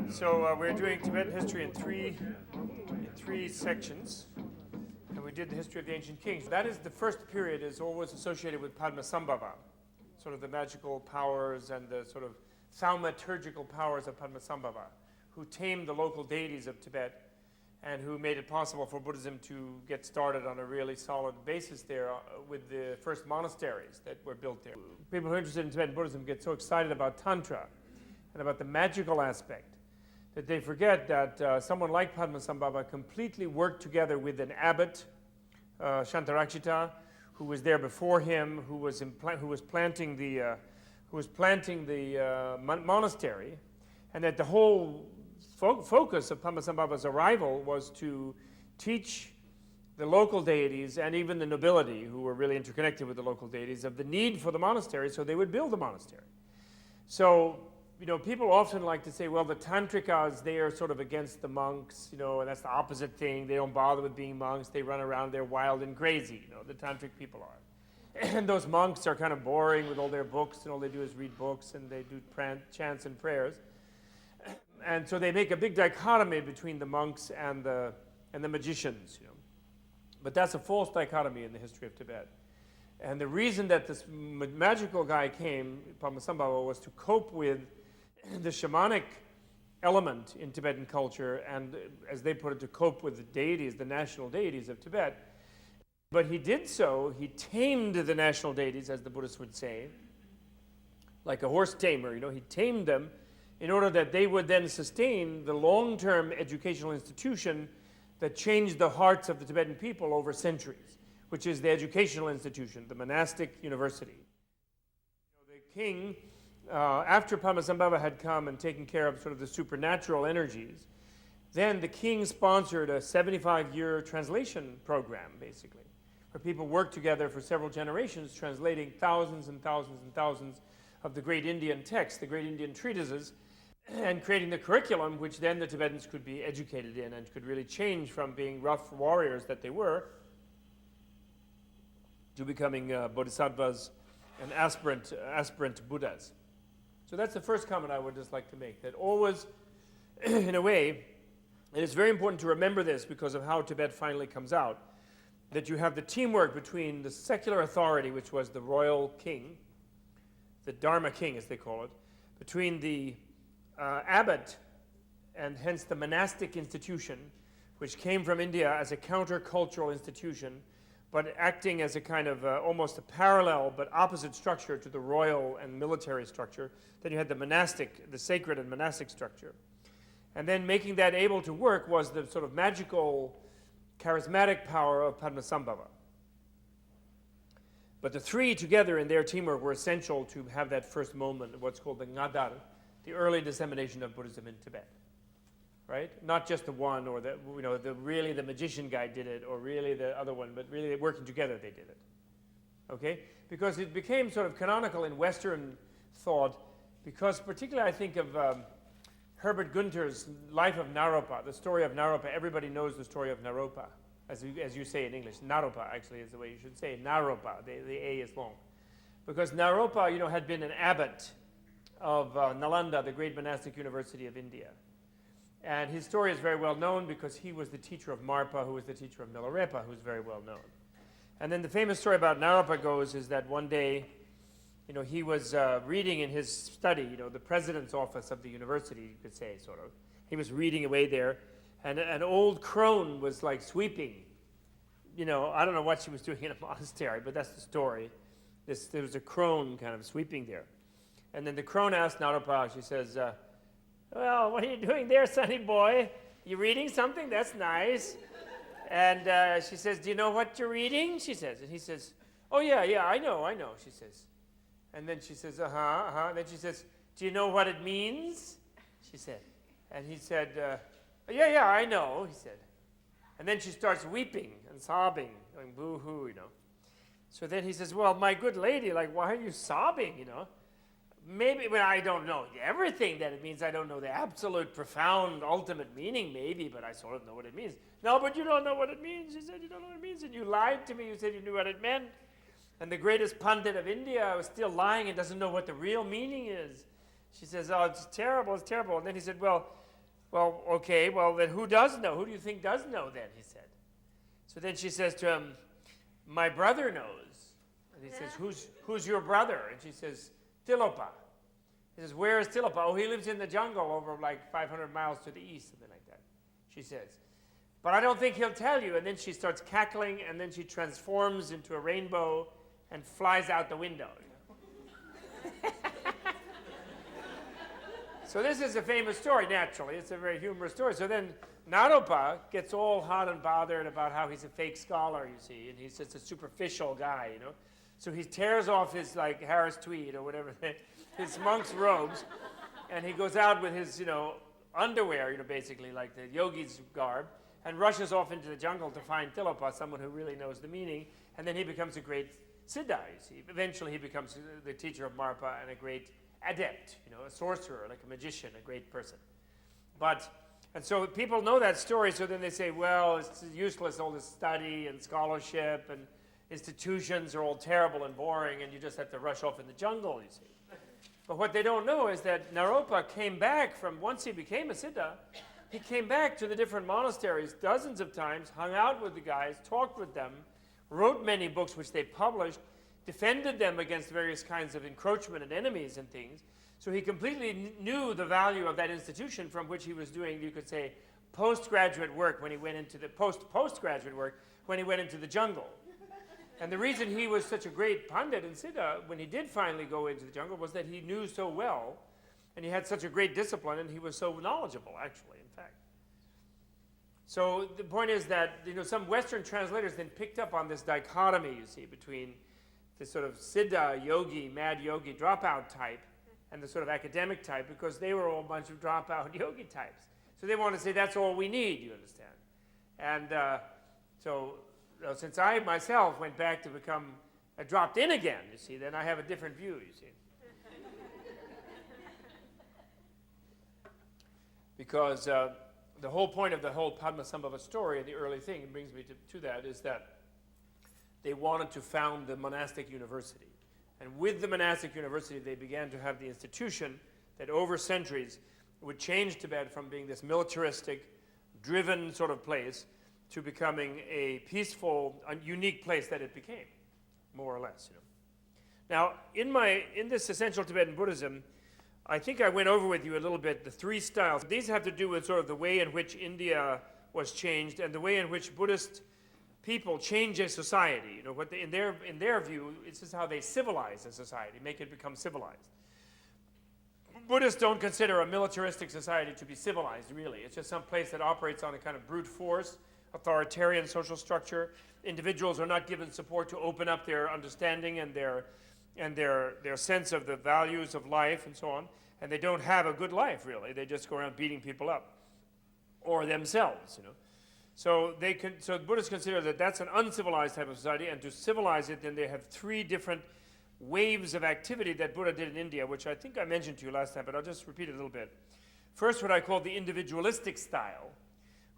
So we're doing Tibetan history in three sections, and we did the history of the ancient kings. That is, the first period is always associated with Padmasambhava, sort of the magical powers and the sort of thaumaturgical powers of Padmasambhava, who tamed the local deities of Tibet and who made it possible for Buddhism to get started on a really solid basis there with the first monasteries that were built there. People who are interested in Tibetan Buddhism get so excited about Tantra and about the magical aspect that they forget that someone like Padmasambhava completely worked together with an abbot, Shantarakshita, who was there before him, who was planting the monastery, and that the whole focus of Padmasambhava's arrival was to teach the local deities and even the nobility, who were really interconnected with the local deities, of the need for the monastery, so they would build the monastery. So, you know, people often like to say, well, the Tantrikas, they are sort of against the monks, you know, and that's the opposite thing. They don't bother with being monks. They run around, they're wild and crazy, you know, the Tantric people are. And those monks are kind of boring with all their books, and all they do is read books, and they do chants and prayers. And so they make a big dichotomy between the monks and the magicians, you know. But that's a false dichotomy in the history of Tibet. And the reason that this magical guy came, Padmasambhava, was to cope with the shamanic element in Tibetan culture and, as they put it, to cope with the deities, the national deities of Tibet. But he did so, he tamed the national deities, as the Buddhists would say, like a horse tamer, you know, he tamed them in order that they would then sustain the long-term educational institution that changed the hearts of the Tibetan people over centuries, which is the educational institution, the monastic university. You know, the king, after Padmasambhava had come and taken care of sort of the supernatural energies, then the king sponsored a 75-year translation program, basically, where people worked together for several generations, translating thousands and thousands and thousands of the great Indian texts, the great Indian treatises, and creating the curriculum which then the Tibetans could be educated in and could really change from being rough warriors that they were to becoming bodhisattvas and aspirant Buddhas. So that's the first comment I would just like to make, that always, in a way, and it's very important to remember this because of how Tibet finally comes out, that you have the teamwork between the secular authority, which was the royal king, the Dharma king as they call it, between the abbot and hence the monastic institution, which came from India as a countercultural institution, but acting as a kind of almost a parallel but opposite structure to the royal and military structure. Then you had the monastic, the sacred and monastic structure. And then making that able to work was the sort of magical, charismatic power of Padmasambhava. But the three together in their teamwork were essential to have that first moment of what's called the Ngadar, the early dissemination of Buddhism in Tibet. Right? Not just the one, or the, you know, really the magician guy did it, or really the other one, but really working together they did it. Okay? Because it became sort of canonical in Western thought, because particularly I think of Herbert Gunter's Life of Naropa, the story of Naropa. Everybody knows the story of Naropa, as you say in English. Naropa actually is the way you should say it. Naropa, the A is long. Because Naropa, you know, had been an abbot of Nalanda, the great monastic university of India. And his story is very well known because he was the teacher of Marpa, who was the teacher of Milarepa, who's very well known. And then the famous story about Naropa goes is that one day, you know, he was reading in his study, you know, the president's office of the university, you could say, sort of. He was reading away there, and an old crone was like sweeping. You know, I don't know what she was doing in a monastery, but that's the story. There was a crone kind of sweeping there. And then the crone asked Naropa, she says, well, what are you doing there, sonny boy? You reading something? That's nice. And she says, do you know what you're reading? She says. And he says, oh, yeah, I know, she says. And then she says, And then she says, do you know what it means? She said. And he said, yeah, I know, he said. And then she starts weeping and sobbing, going boo-hoo, you know. So then he says, well, my good lady, like, why are you sobbing, you know? Maybe, well, I don't know everything that it means. I don't know the absolute, profound, ultimate meaning, maybe, but I sort of know what it means. No, but you don't know what it means. She said, you don't know what it means, and you lied to me. You said you knew what it meant. And the greatest pundit of India was still lying and doesn't know what the real meaning is. She says, oh, it's terrible, it's terrible. And then he said, well, Well, okay, well, then who does know? Who do you think does know then, he said. So then she says to him, my brother knows. And he says, who's your brother? And she says, Tilopa. He says, where is Tilopa? Oh, he lives in the jungle over like 500 miles to the east, something like that, she says. But I don't think he'll tell you. And then she starts cackling, and then she transforms into a rainbow and flies out the window. So this is a famous story, naturally. It's a very humorous story. So then Naropa gets all hot and bothered about how he's a fake scholar, you see, and he's just a superficial guy, you know. So he tears off his, like, Harris tweed or whatever, his monk's robes, and he goes out with his, you know, underwear, you know, basically, like the yogi's garb, and rushes off into the jungle to find Tilopa, someone who really knows the meaning, and then he becomes a great Siddha, you see. Eventually he becomes the teacher of Marpa and a great adept, you know, a sorcerer, like a magician, a great person. And so people know that story, so then they say, well, it's useless, all this study and scholarship and institutions are all terrible and boring, and you just have to rush off in the jungle, you see. But what they don't know is that Naropa came back from, once he became a Siddha, he came back to the different monasteries dozens of times, hung out with the guys, talked with them, wrote many books which they published, defended them against various kinds of encroachment and enemies and things. So he completely knew the value of that institution from which he was doing, you could say, postgraduate work when he went into the postgraduate work when he went into the jungle. And the reason he was such a great Pandit and Siddha when he did finally go into the jungle was that he knew so well, and he had such a great discipline, and he was so knowledgeable, actually, in fact. So the point is that, you know, some Western translators then picked up on this dichotomy, you see, between this sort of Siddha yogi, mad yogi dropout type and the sort of academic type, because they were all a bunch of dropout yogi types. So they want to say that's all we need, you understand. And so since I myself went back to become dropped in again, you see, then I have a different view, you see. Because the whole point of the whole Padmasambhava story, the early thing, it brings me to that, is that they wanted to found the monastic university. And with the monastic university, they began to have the institution that over centuries would change Tibet from being this militaristic, driven sort of place to becoming a peaceful, unique place that it became, more or less. You know. Now, in this Essential Tibetan Buddhism, I think I went over with you a little bit the three styles. These have to do with sort of the way in which India was changed and the way in which Buddhist people change a society. You know, what in their view, this is how they civilize a society, make it become civilized. Buddhists don't consider a militaristic society to be civilized, really. It's just some place that operates on a kind of brute force, authoritarian social structure. Individuals are not given support to open up their understanding and their sense of the values of life and so on. And they don't have a good life, really. They just go around beating people up, or themselves, you know. So Buddhists consider that that's an uncivilized type of society, and to civilize it, then they have three different waves of activity that Buddha did in India, which I think I mentioned to you last time, but I'll just repeat it a little bit. First, what I call the individualistic style,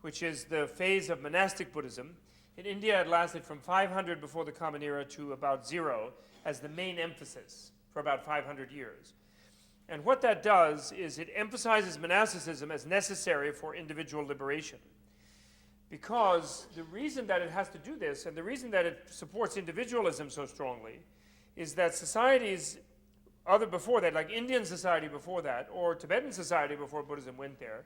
which is the phase of monastic Buddhism. In India, it lasted from 500 before the Common Era to about 0 as the main emphasis for about 500 years. And what that does is it emphasizes monasticism as necessary for individual liberation. Because the reason that it has to do this, and the reason that it supports individualism so strongly, is that societies before that, like Indian society before that, or Tibetan society before Buddhism went there,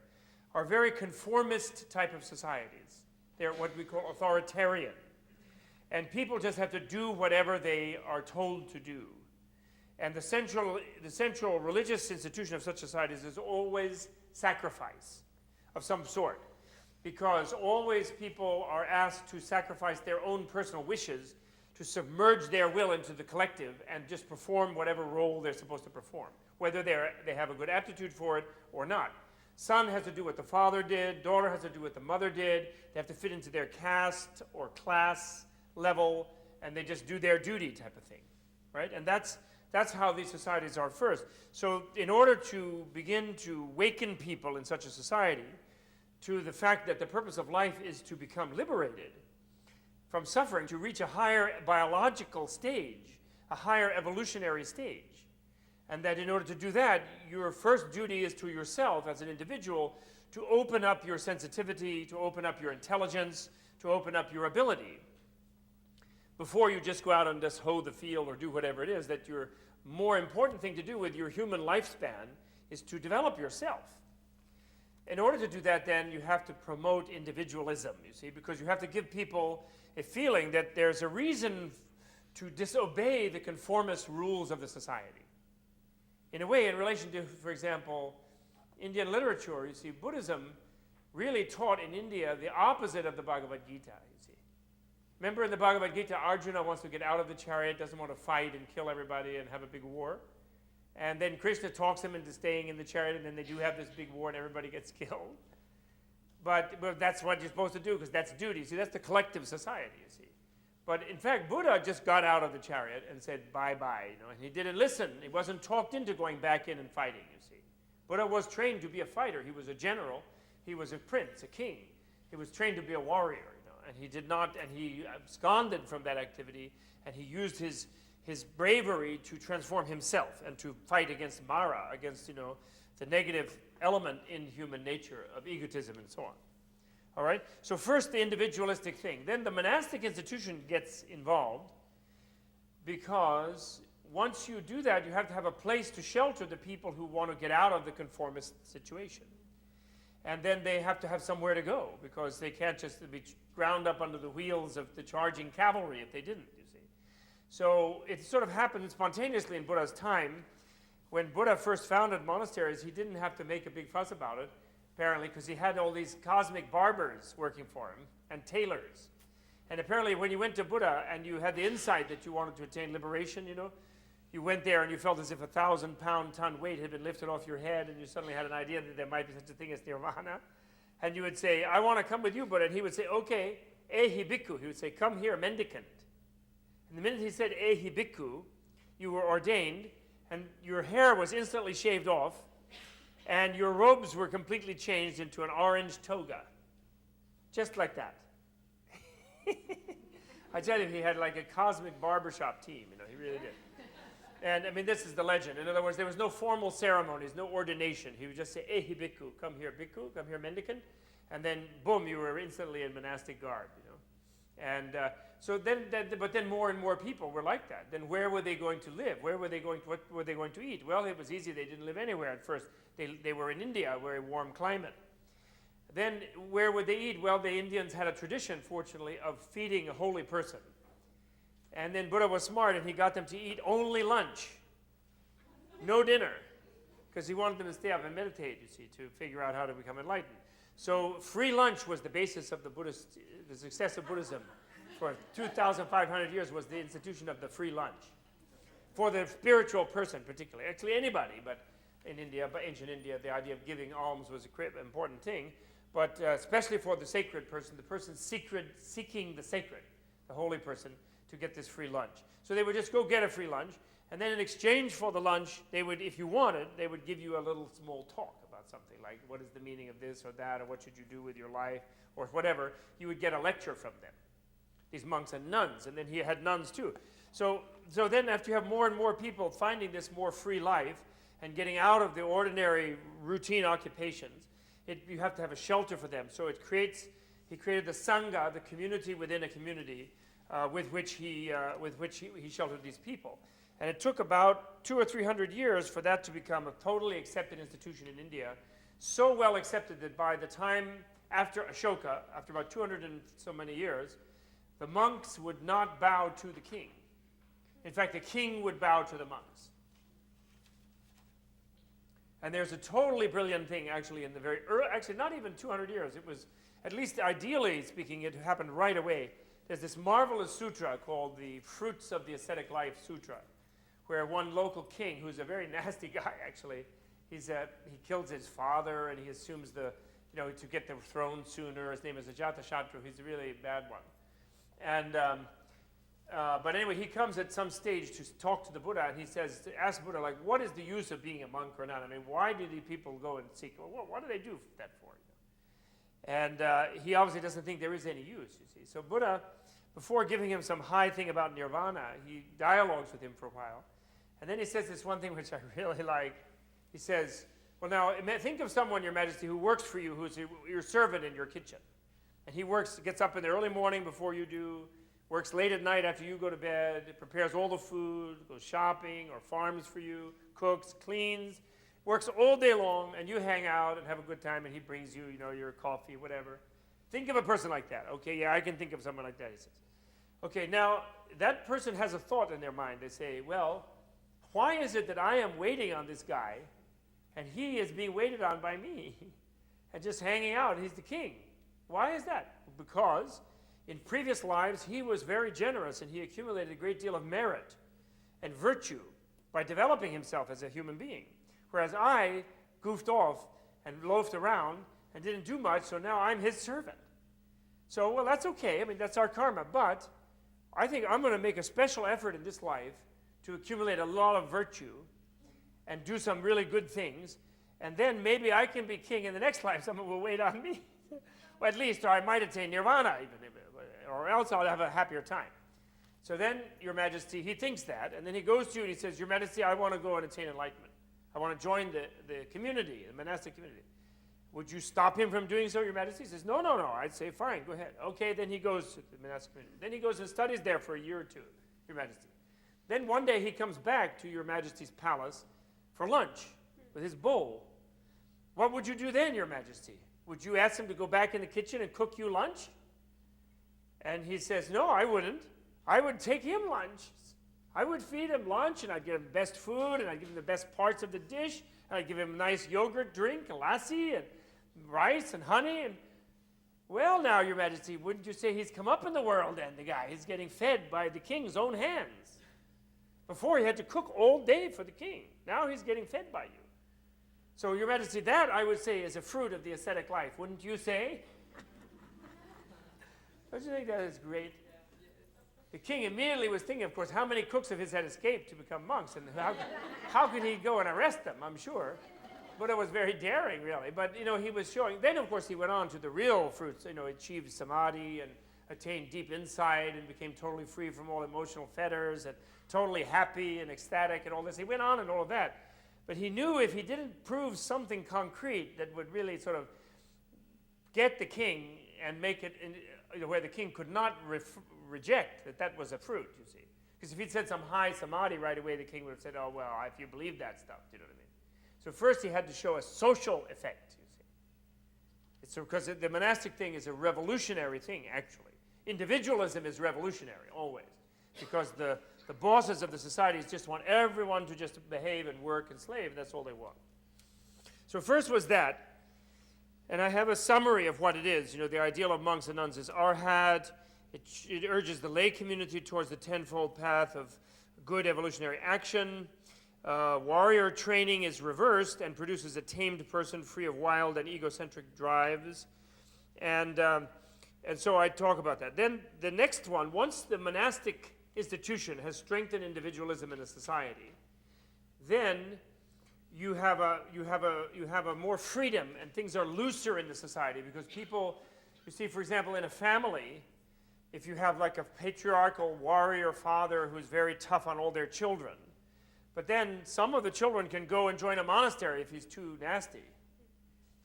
are very conformist type of societies. They're what we call authoritarian. And people just have to do whatever they are told to do. And the central religious institution of such societies is always sacrifice of some sort. Because always people are asked to sacrifice their own personal wishes to submerge their will into the collective and just perform whatever role they're supposed to perform, whether they have a good aptitude for it or not. Son has to do what the father did, daughter has to do what the mother did, they have to fit into their caste or class level, and they just do their duty type of thing, right? And that's how these societies are first. So in order to begin to waken people in such a society to the fact that the purpose of life is to become liberated from suffering, to reach a higher biological stage, a higher evolutionary stage. And that in order to do that, your first duty is to yourself as an individual to open up your sensitivity, to open up your intelligence, to open up your ability. Before you just go out and just hoe the field or do whatever it is, that your more important thing to do with your human lifespan is to develop yourself. In order to do that, then, you have to promote individualism, you see, because you have to give people a feeling that there's a reason to disobey the conformist rules of the society. In a way, in relation to, for example, Indian literature, you see, Buddhism really taught in India the opposite of the Bhagavad Gita, you see. Remember in the Bhagavad Gita, Arjuna wants to get out of the chariot, doesn't want to fight and kill everybody and have a big war. And then Krishna talks him into staying in the chariot, and then they do have this big war and everybody gets killed. But that's what you're supposed to do, because that's duty. See, that's the collective society, you see. But in fact, Buddha just got out of the chariot and said bye-bye, you know, and he didn't listen. He wasn't talked into going back in and fighting, you see. Buddha was trained to be a fighter. He was a general. He was a prince, a king. He was trained to be a warrior, you know, and he did not, and he absconded from that activity, and he used his bravery to transform himself and to fight against Mara, against, you know, the negative element in human nature of egotism and so on. All right? So first the individualistic thing. Then the monastic institution gets involved, because once you do that, you have to have a place to shelter the people who want to get out of the conformist situation. And then they have to have somewhere to go, because they can't just be ground up under the wheels of the charging cavalry if they didn't, you see. So it sort of happened spontaneously in Buddha's time. When Buddha first founded monasteries, he didn't have to make a big fuss about it, apparently, because he had all these cosmic barbers working for him and tailors. And apparently when you went to Buddha and you had the insight that you wanted to attain liberation, you know, you went there and you felt as if a 1,000-pound-ton weight had been lifted off your head, and you suddenly had an idea that there might be such a thing as nirvana. And you would say, I want to come with you, Buddha. And he would say, okay, ehi bhikkhu. He would say, come here, mendicant. And the minute he said ehi bhikkhu, you were ordained, and your hair was instantly shaved off, and your robes were completely changed into an orange toga. Just like that. I tell you, he had like a cosmic barbershop team, you know, he really did. And I mean, this is the legend. In other words, there was no formal ceremonies, no ordination. He would just say, ehi bhikkhu, come here, bhikkhu, come here, mendicant. And then, boom, you were instantly in monastic garb, you know. And but then more and more people were like that. Then where were they going to live? Where were they going to, what were they going to eat? Well, it was easy. They didn't live anywhere at first. They were in India, a very warm climate. Then where would they eat? Well, the Indians had a tradition, fortunately, of feeding a holy person. And then Buddha was smart, and he got them to eat only lunch, no dinner, because he wanted them to stay up and meditate, you see, to figure out how to become enlightened. So free lunch was the basis of the success of Buddhism for 2,500 years, was the institution of the free lunch. For the spiritual person particularly, actually anybody, but in India, but ancient India, the idea of giving alms was an important thing, but especially for the sacred person, the person seeking the sacred, the holy person, to get this free lunch. So they would just go get a free lunch, and then in exchange for the lunch, they would, if you wanted, they would give you a little small talk about something, like what is the meaning of this or that, or what should you do with your life, or whatever. You would get a lecture from them, these monks and nuns, and then he had nuns too. So then after you have more and more people finding this more free life and getting out of the ordinary routine occupations, you have to have a shelter for them. So he created the Sangha, the community within a community, with which he sheltered these people. And it took about 200 or 300 years for that to become a totally accepted institution in India, so well accepted that by the time after Ashoka, after about 200 and so many years, the monks would not bow to the king. In fact, the king would bow to the monks. And there's a totally brilliant thing actually in the very early, actually not even 200 years, it was, at least ideally speaking, it happened right away. There's this marvelous sutra called the Fruits of the Ascetic Life Sutra, where one local king, who's a very nasty guy actually, he kills his father and he assumes to get the throne sooner. His name is Ajatashatru. He's a really bad one. And but anyway, he comes at some stage to talk to the Buddha, and he asks Buddha, like, what is the use of being a monk or not? I mean, why do the people go and seek? Well, what do they do that for? And he obviously doesn't think there is any use, you see. So Buddha, before giving him some high thing about nirvana, he dialogues with him for a while. And then he says this one thing which I really like. He says, Well, now, think of someone, Your Majesty, who works for you, who's your servant in your kitchen. And he gets up in the early morning before you do, works late at night after you go to bed, prepares all the food, goes shopping or farms for you, cooks, cleans, works all day long, and you hang out and have a good time, and he brings you, your coffee, whatever. Think of a person like that. Okay, yeah, I can think of someone like that, he says. Okay, now, that person has a thought in their mind. They say, well, why is it that I am waiting on this guy, and he is being waited on by me, and just hanging out? He's the king. Why is that? Because in previous lives, he was very generous, and he accumulated a great deal of merit and virtue by developing himself as a human being. Whereas I goofed off and loafed around and didn't do much, so now I'm his servant. So, well, that's okay. I mean, that's our karma. But I think I'm going to make a special effort in this life to accumulate a lot of virtue and do some really good things, and then maybe I can be king in the next life. Someone will wait on me. Or at least, or I might attain nirvana, even, or else I'll have a happier time. So then, Your Majesty, he thinks that, and then he goes to you and he says, Your Majesty, I want to go and attain enlightenment. I want to join the community, the monastic community. Would you stop him from doing so, Your Majesty? He says, no. I'd say, fine, go ahead. Okay, then he goes to the monastic community. Then he goes and studies there for a year or two, Your Majesty. Then one day he comes back to Your Majesty's palace for lunch with his bowl. What would you do then, Your Majesty? Would you ask him to go back in the kitchen and cook you lunch? And he says, no, I wouldn't. I would take him lunch. I would feed him lunch, and I'd give him best food, and I'd give him the best parts of the dish, and I'd give him a nice yogurt drink, a lassi, and rice and honey. And well, now, Your Majesty, wouldn't you say he's come up in the world then, the guy? He's getting fed by the king's own hands. Before, he had to cook all day for the king. Now he's getting fed by you. So, Your Majesty, that, I would say, is a fruit of the ascetic life. Wouldn't you say? Don't you think that is great? The king immediately was thinking, of course, how many cooks of his had escaped to become monks, and how could he go and arrest them, I'm sure. But it was very daring, really. But, he was showing. Then, of course, he went on to the real fruits, achieved samadhi and attained deep insight and became totally free from all emotional fetters and totally happy and ecstatic and all this. He went on and all of that. But he knew if he didn't prove something concrete that would really sort of get the king and make it where the king could not reject that was a fruit, you see. Because if he'd said some high samadhi right away, the king would have said, oh, well, if you believe that stuff, you know what I mean? So first he had to show a social effect, you see. It's because the monastic thing is a revolutionary thing, actually. Individualism is revolutionary, always. Because the bosses of the societies just want everyone to just behave and work and slave, and that's all they want. So first was that. And I have a summary of what it is. The ideal of monks and nuns is arhat. It urges the lay community towards the tenfold path of good evolutionary action. Warrior training is reversed and produces a tamed person free of wild and egocentric drives. And so I talk about that. Then the next one, once the monastic institution has strengthened individualism in a society, then you have a more freedom, and things are looser in the society, because people, you see, for example, in a family, if you have like a patriarchal warrior father who's very tough on all their children, but then some of the children can go and join a monastery if he's too nasty,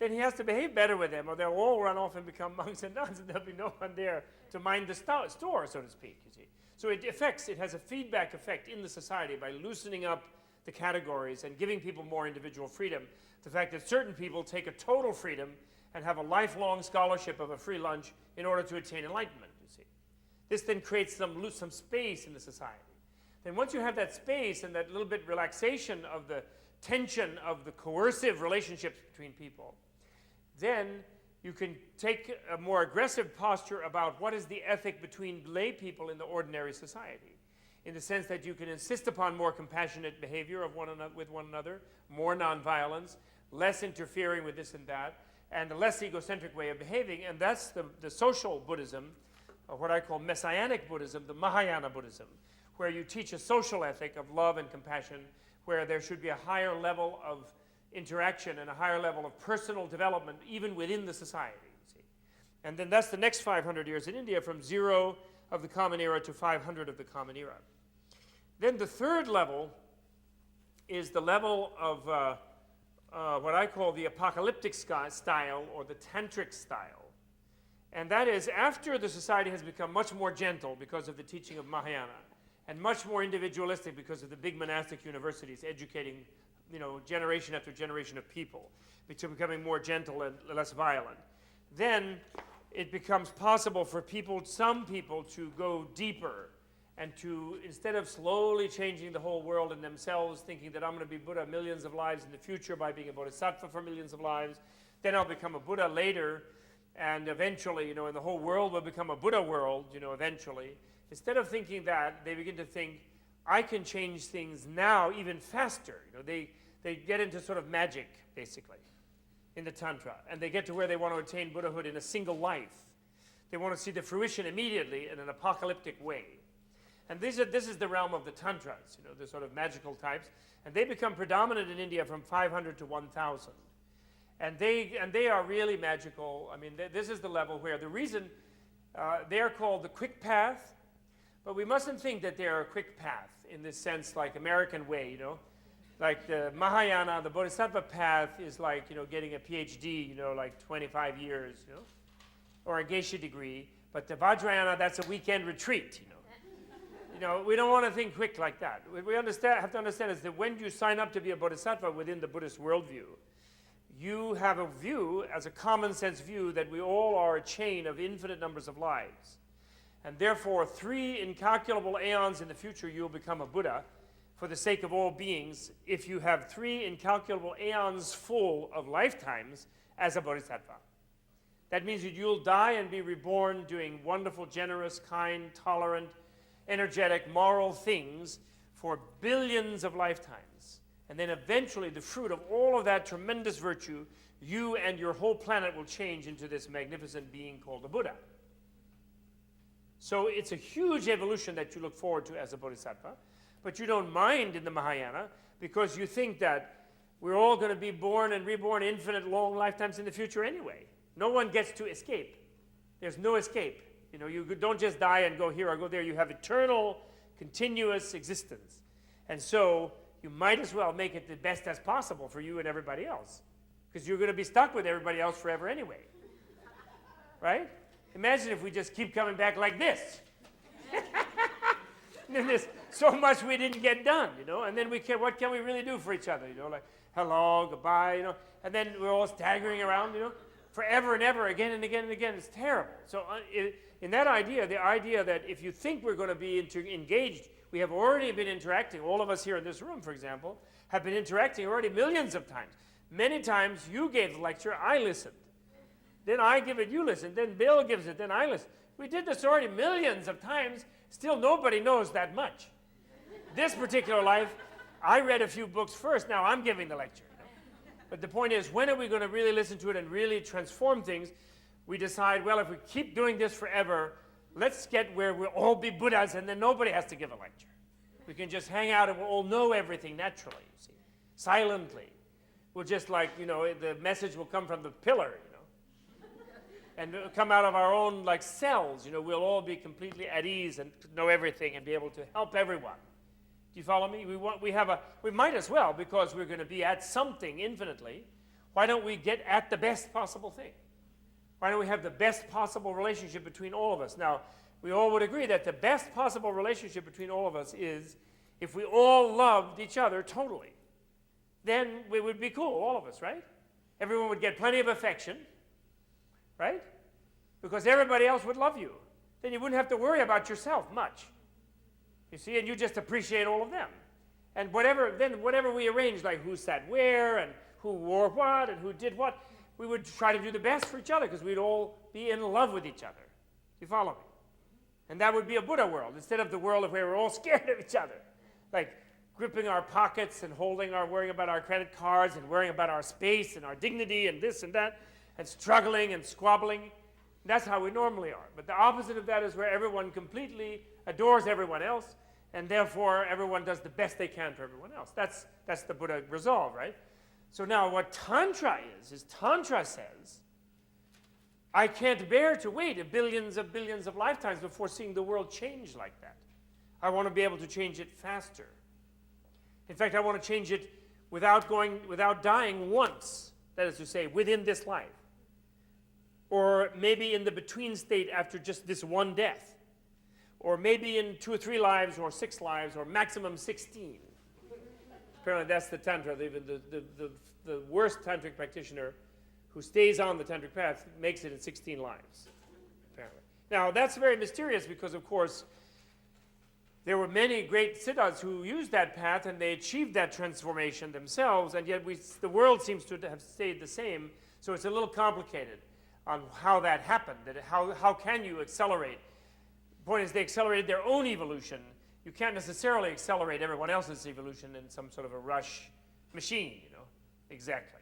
then he has to behave better with them, or they'll all run off and become monks and nuns, and there'll be no one there to mind the store, so to speak, you see. So it has a feedback effect in the society by loosening up the categories and giving people more individual freedom. The fact that certain people take a total freedom and have a lifelong scholarship of a free lunch in order to attain enlightenment, you see. This then creates some space in the society. Then once you have that space and that little bit relaxation of the tension of the coercive relationships between people, then you can take a more aggressive posture about what is the ethic between lay people in the ordinary society, in the sense that you can insist upon more compassionate behavior with one another, more nonviolence, less interfering with this and that, and a less egocentric way of behaving. And that's the social Buddhism, or what I call Messianic Buddhism, the Mahayana Buddhism, where you teach a social ethic of love and compassion, where there should be a higher level of interaction and a higher level of personal development even within the society, you see. And then that's the next 500 years in India, from 0 of the Common Era to 500 of the Common Era. Then the third level is the level what I call the apocalyptic style or the tantric style. And that is after the society has become much more gentle because of the teaching of Mahayana and much more individualistic because of the big monastic universities educating, generation after generation of people, becoming more gentle and less violent. Then it becomes possible for some people to go deeper and to, instead of slowly changing the whole world and themselves, thinking that I'm going to be Buddha millions of lives in the future by being a bodhisattva for millions of lives, then I'll become a Buddha later, and eventually, and the whole world will become a Buddha world, eventually. Instead of thinking that, they begin to think, I can change things now even faster. They get into sort of magic, basically, in the Tantra, and they get to where they want to attain Buddhahood in a single life. They want to see the fruition immediately in an apocalyptic way. And this is the realm of the Tantras, the sort of magical types, and they become predominant in India from 500 to 1,000. And they are really magical. I mean, this is the level where the reason they are called the quick path, but we mustn't think that they are a quick path in this sense, like American way, Like the Mahayana, the Bodhisattva path is like, getting a PhD, like 25 years, or a geisha degree. But the Vajrayana, that's a weekend retreat, we don't want to think quick like that. What we have to understand is that when you sign up to be a bodhisattva within the Buddhist worldview, you have a view, as a common sense view, that we all are a chain of infinite numbers of lives. And therefore, 3 incalculable aeons in the future, you'll become a Buddha for the sake of all beings if you have 3 incalculable aeons full of lifetimes as a bodhisattva. That means that you'll die and be reborn doing wonderful, generous, kind, tolerant, energetic, moral things for billions of lifetimes. And then eventually the fruit of all of that tremendous virtue, you and your whole planet will change into this magnificent being called the Buddha. So it's a huge evolution that you look forward to as a bodhisattva, but you don't mind in the Mahayana because you think that we're all going to be born and reborn infinite long lifetimes in the future anyway. No one gets to escape. There's no escape. You don't just die and go here or go there. You have eternal, continuous existence. And so you might as well make it the best as possible for you and everybody else, because you're going to be stuck with everybody else forever anyway. Right? Imagine if we just keep coming back like this. And then there's so much we didn't get done, and then what can we really do for each other? Like hello, goodbye, and then we're all staggering around, forever and ever, again and again and again. It's terrible. So in that idea, the idea that if you think we're going to be engaged, we have already been interacting. All of us here in this room, for example, have been interacting already millions of times. Many times you gave the lecture, I listened. Then I give it, you listen. Then Bill gives it, then I listen. We did this already millions of times. Still nobody knows that much. This particular life, I read a few books first. Now I'm giving the lecture. But the point is, when are we going to really listen to it and really transform things? We decide, well, if we keep doing this forever, let's get where we'll all be Buddhas and then nobody has to give a lecture. We can just hang out and we'll all know everything naturally, you see, silently. We'll just the message will come from the pillar, and it'll come out of our own cells. We'll all be completely at ease and know everything and be able to help everyone. Do you follow me? We might as well, because we're going to be at something infinitely. Why don't we get at the best possible thing? Why don't we have the best possible relationship between all of us? Now, we all would agree that the best possible relationship between all of us is if we all loved each other totally. Then we would be cool, all of us, right? Everyone would get plenty of affection, right? Because everybody else would love you. Then you wouldn't have to worry about yourself much. You see, and you just appreciate all of them. And whatever we arranged, like who sat where and who wore what and who did what, we would try to do the best for each other because we'd all be in love with each other. You follow me? And that would be a Buddha world instead of the world where we're all scared of each other. Like gripping our pockets and worrying about our credit cards and worrying about our space and our dignity and this and that and struggling and squabbling. That's how we normally are. But the opposite of that is where everyone completely adores everyone else, and therefore everyone does the best they can for everyone else. That's the Buddha resolve, right? So now what Tantra is Tantra says, I can't bear to wait billions of lifetimes before seeing the world change like that. I want to be able to change it faster. In fact, I want to change it without dying once, that is to say, within this life. Or maybe in the between state after just this one death. Or maybe in 2 or 3 lives, or 6 lives, or maximum 16. Apparently that's the Tantra. Even the worst Tantric practitioner who stays on the Tantric path makes it in 16 lives, apparently. Now, that's very mysterious because, of course, there were many great siddhas who used that path and they achieved that transformation themselves, and yet the world seems to have stayed the same, so it's a little complicated on how that happened. How can you accelerate? The point is they accelerated their own evolution. You can't necessarily accelerate everyone else's evolution in some sort of a rush machine, you know, exactly.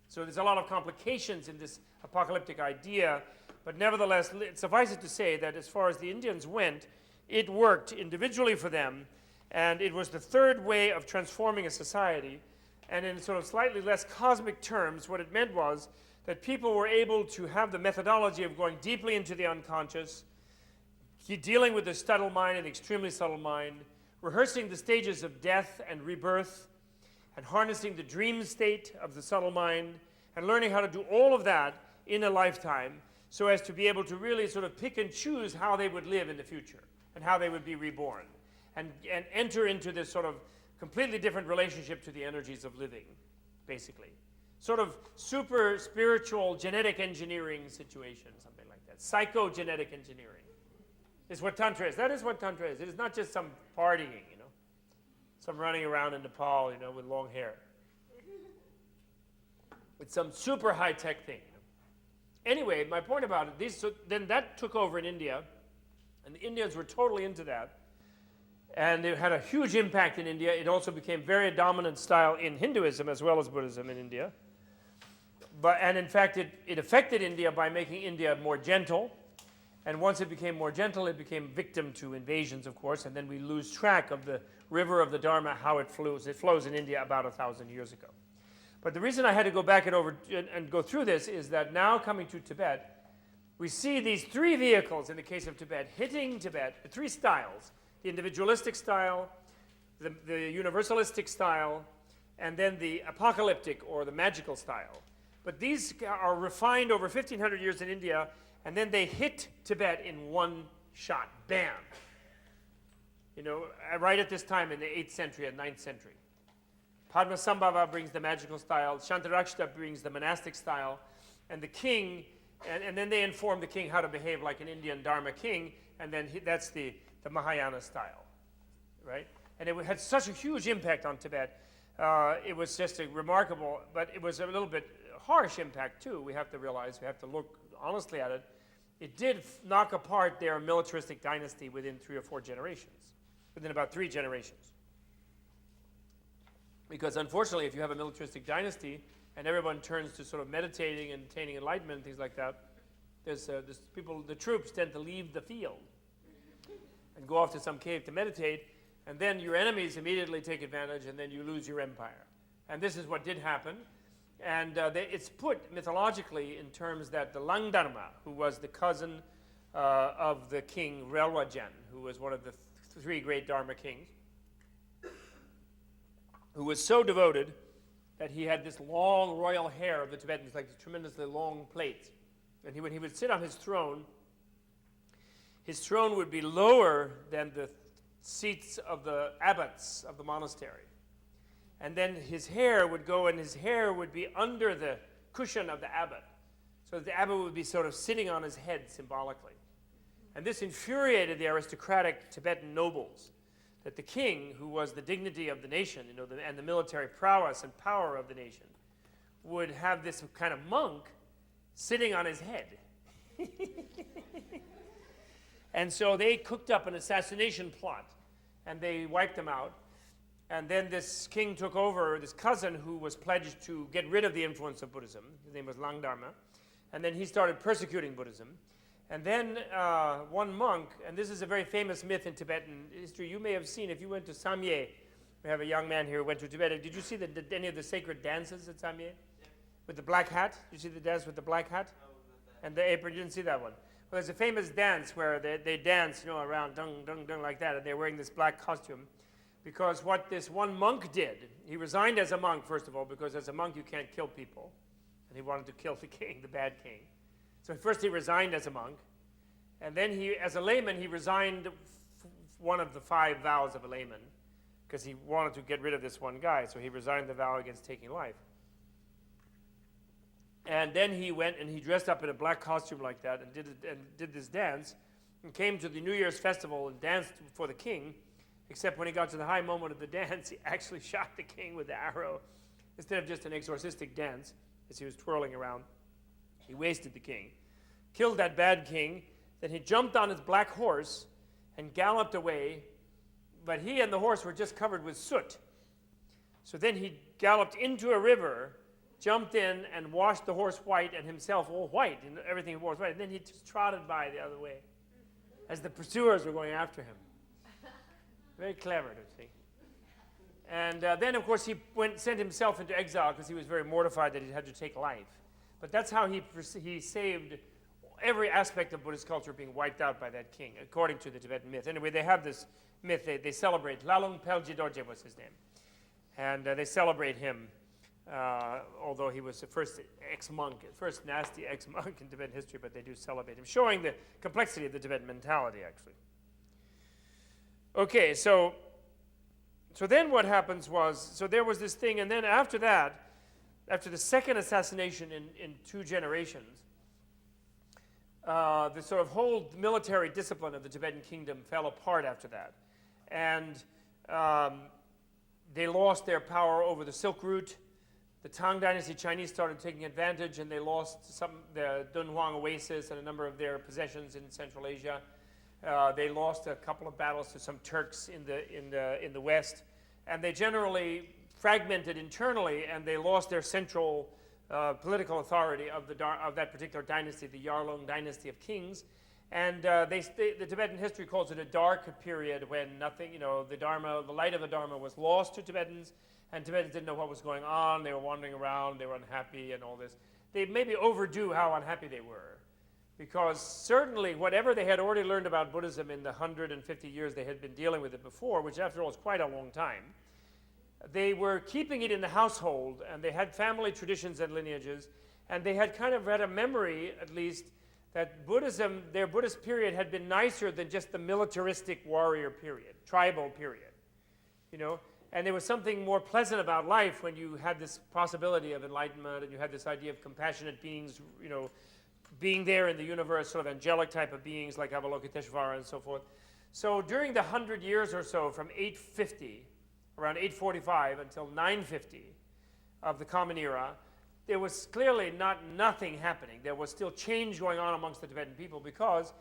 So there's a lot of complications in this apocalyptic idea, but nevertheless, suffice it to say that as far as the Indians went, it worked individually for them, and it was the third way of transforming a society. And in sort of slightly less cosmic terms, what it meant was that people were able to have the methodology of going deeply into the unconscious, dealing with the subtle mind and the extremely subtle mind, rehearsing the stages of death and rebirth, and harnessing the dream state of the subtle mind, and learning how to do all of that in a lifetime so as to be able to really sort of pick and choose how they would live in the future and how they would be reborn, and enter into this sort of completely different relationship to the energies of living, basically. Sort of super spiritual genetic engineering situation, something like that. Psychogenetic engineering is what Tantra is. That is what Tantra is. It is not just some partying, you know, some running around in Nepal, you know, with long hair. It's some super high-tech thing. You know? Anyway, my point about it, so then that took over in India, and the Indians were totally into that. And it had a huge impact in India. It also became very dominant style in Hinduism as well as Buddhism in India. And in fact, it affected India by making India more gentle. And once it became more gentle, it became victim to invasions, of course, and then we lose track of the river of the Dharma, how it flows. It flows in India about 1,000 years ago. But the reason I had to go back and go through this is that now coming to Tibet, we see these 3 vehicles in the case of Tibet, hitting Tibet, the 3 styles, the individualistic style, the universalistic style, and then the apocalyptic or the magical style. But these are refined over 1,500 years in India, and then they hit Tibet in one shot, bam. You know, right at this time in the 8th century and 9th century. Padmasambhava brings the magical style, Shantarakshita brings the monastic style, and the king, and then they inform the king how to behave like an Indian Dharma king, and then that's the Mahayana style, right? And it had such a huge impact on Tibet. It was just a remarkable, but it was a little bit harsh impact too. We have to realize, we have to look honestly at it. It did knock apart their militaristic dynasty within 3 or 4 generations, within about 3 generations. Because unfortunately, if you have a militaristic dynasty and everyone turns to sort of meditating and attaining enlightenment and things like that, there's people, the troops tend to leave the field and go off to some cave to meditate, and then your enemies immediately take advantage, and then you lose your empire. And this is what did happen. And it's put mythologically in terms that the Langdharma, who was the cousin of the king Relwajan, who was one of the 3 great Dharma kings, who was so devoted that he had this long royal hair of the Tibetans, like tremendously long plaits. And when he would sit on his throne would be lower than the seats of the abbots of the monastery. And then his hair would go, and his hair would be under the cushion of the abbot. So that the abbot would be sort of sitting on his head symbolically. And this infuriated the aristocratic Tibetan nobles, that the king, who was the dignity of the nation, you know, and the military prowess and power of the nation, would have this kind of monk sitting on his head. And so they cooked up an assassination plot, and they wiped him out. And then this king took over, this cousin who was pledged to get rid of the influence of Buddhism. His name was Langdharma. And then he started persecuting Buddhism. And then one monk, and this is a very famous myth in Tibetan history, you may have seen if you went to Samye. We have a young man here who went to Tibet. Did you see any of the sacred dances at Samye? Yeah. With the black hat? Did you see the dance with the black hat? No, not that. And the apron? You didn't see that one? Well, there's a famous dance where they dance, you know, around dung, dung, dung like that, and they're wearing this black costume. because what this one monk did, he resigned as a monk, first of all, because as a monk you can't kill people. And he wanted to kill the king, the bad king. So first he resigned as a monk, and then he, as a layman, he resigned one of the 5 vows of a layman, because he wanted to get rid of this one guy, so he resigned the vow against taking life. And then he went and he dressed up in a black costume like that and did this dance, and came to the New Year's festival and danced for the king, except when he got to the high moment of the dance, he actually shot the king with the arrow instead of just an exorcistic dance as he was twirling around. He wasted the king, killed that bad king, then he jumped on his black horse and galloped away, but he and the horse were just covered with soot. So then he galloped into a river, jumped in and washed the horse white and himself all white, and everything was white, and then he just trotted by the other way as the pursuers were going after him. Very clever, don't you think? And then, of course, he sent himself into exile because he was very mortified that he had to take life. But that's how he saved every aspect of Buddhist culture being wiped out by that king, according to the Tibetan myth. Anyway, they have this myth. They celebrate. Lalung Pelje Dorje was his name. And they celebrate him, although he was the first ex-monk, first nasty ex-monk in Tibetan history, but they do celebrate him, showing the complexity of the Tibetan mentality, actually. Okay, so then what happens was, so there was this thing, and then after that, after the second assassination in 2 generations, the sort of whole military discipline of the Tibetan kingdom fell apart after that. And they lost their power over the Silk Route. The Tang Dynasty Chinese started taking advantage, and they lost the Dunhuang Oasis and a number of their possessions in Central Asia. They lost a couple of battles to some Turks in the West, and they generally fragmented internally, and they lost their central political authority of that particular dynasty, the Yarlung dynasty of kings. And the Tibetan history calls it a dark period when nothing, the light of the Dharma was lost to Tibetans, and Tibetans didn't know what was going on. They were wandering around, they were unhappy and all this. They maybe overdue how unhappy they were, because certainly whatever they had already learned about Buddhism in the 150 years they had been dealing with it before, which after all is quite a long time, they were keeping it in the household, and they had family traditions and lineages, and they had kind of had a memory, at least, that Buddhism, their Buddhist period, had been nicer than just the militaristic warrior period, tribal period, And there was something more pleasant about life when you had this possibility of enlightenment, and you had this idea of compassionate beings, being there in the universe, sort of angelic type of beings like Avalokiteshvara and so forth. So during the 100 years or so, from 850, around 845 until 950 of the Common Era, there was clearly nothing happening. There was still change going on amongst the Tibetan people, because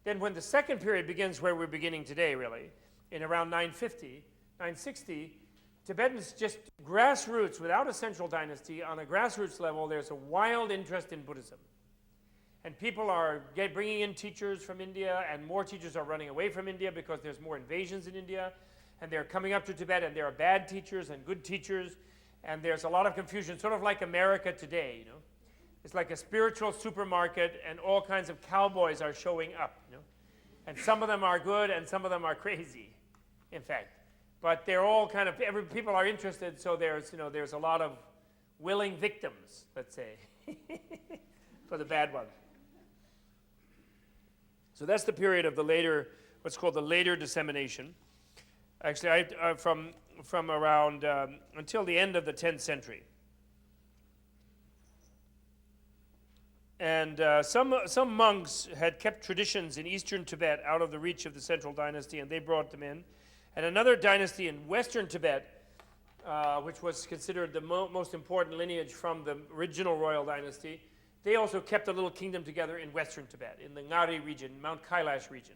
then when the second period begins, where we're beginning today really, in around 950, 960, Tibetans just grassroots, without a central dynasty, on a grassroots level, there's a wild interest in Buddhism. And people are bringing in teachers from India, and more teachers are running away from India because there's more invasions in India. And they're coming up to Tibet, and there are bad teachers and good teachers, and there's a lot of confusion, sort of like America today, It's like a spiritual supermarket, and all kinds of cowboys are showing up, And some of them are good, and some of them are crazy, in fact. But they're all kind of, people are interested, so there's a lot of willing victims, let's say, for the bad ones. So that's the period of the later, what's called the later dissemination. Actually, from around until the end of the 10th century. And some monks had kept traditions in eastern Tibet out of the reach of the central dynasty, and they brought them in. And another dynasty in western Tibet, which was considered the most important lineage from the original royal dynasty, they also kept a little kingdom together in western Tibet, in the Ngari region, Mount Kailash region.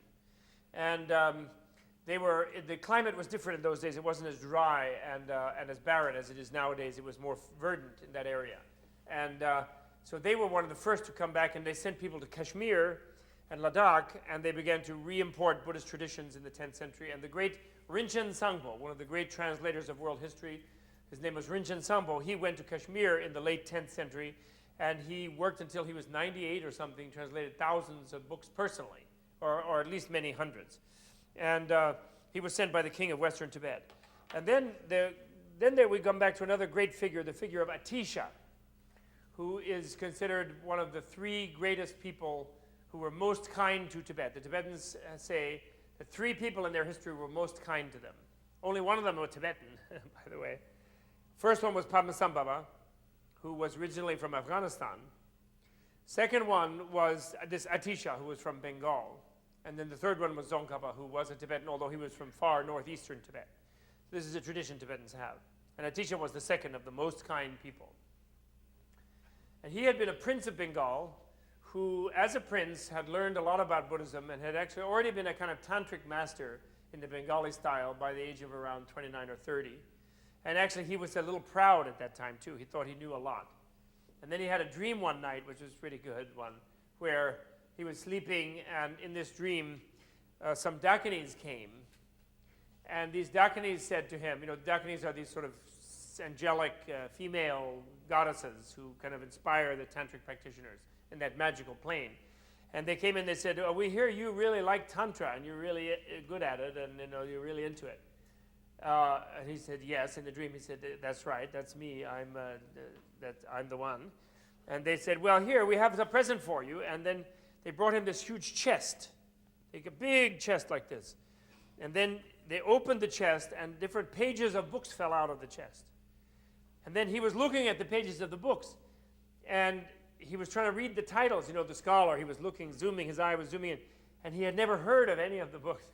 And the climate was different in those days. It wasn't as dry and as barren as it is nowadays. It was more verdant in that area. And so they were one of the first to come back, and they sent people to Kashmir and Ladakh, and they began to re-import Buddhist traditions in the 10th century. And the great Rinchen Sangpo, one of the great translators of world history, his name was Rinchen Sangpo, he went to Kashmir in the late 10th century, and he worked until he was 98 or something, translated thousands of books personally, or at least many hundreds. And he was sent by the king of Western Tibet. And then we come back to another great figure, the figure of Atisha, who is considered one of the three greatest people who were most kind to Tibet. The Tibetans say that three people in their history were most kind to them. Only one of them was Tibetan, by the way. First one was Padmasambhava, who was originally from Afghanistan. Second one was this Atisha, who was from Bengal. And then the third one was Tsongkhapa, who was a Tibetan, although he was from far northeastern Tibet. This is a tradition Tibetans have. And Atisha was the second of the most kind people. And he had been a prince of Bengal who, as a prince, had learned a lot about Buddhism and had actually already been a kind of tantric master in the Bengali style by the age of around 29 or 30. And actually, he was a little proud at that time, too. He thought he knew a lot. And then he had a dream one night, which was a pretty good one, where he was sleeping, and in this dream, some Dakinis came. And these Dakinis said to him, Dakinis are these sort of angelic female goddesses who kind of inspire the tantric practitioners in that magical plane. And they came in, they said, "Oh, we hear you really like Tantra, and you're really good at it, and you're really into it." And he said, yes, in the dream. He said, "That's right, that's me, I'm the one." And they said, "Well, here, we have a present for you." And then they brought him this huge chest, like a big chest like this. And then they opened the chest, and different pages of books fell out of the chest. And then he was looking at the pages of the books, and he was trying to read the titles. The scholar, he was looking, zooming, his eye was zooming in, and he had never heard of any of the books.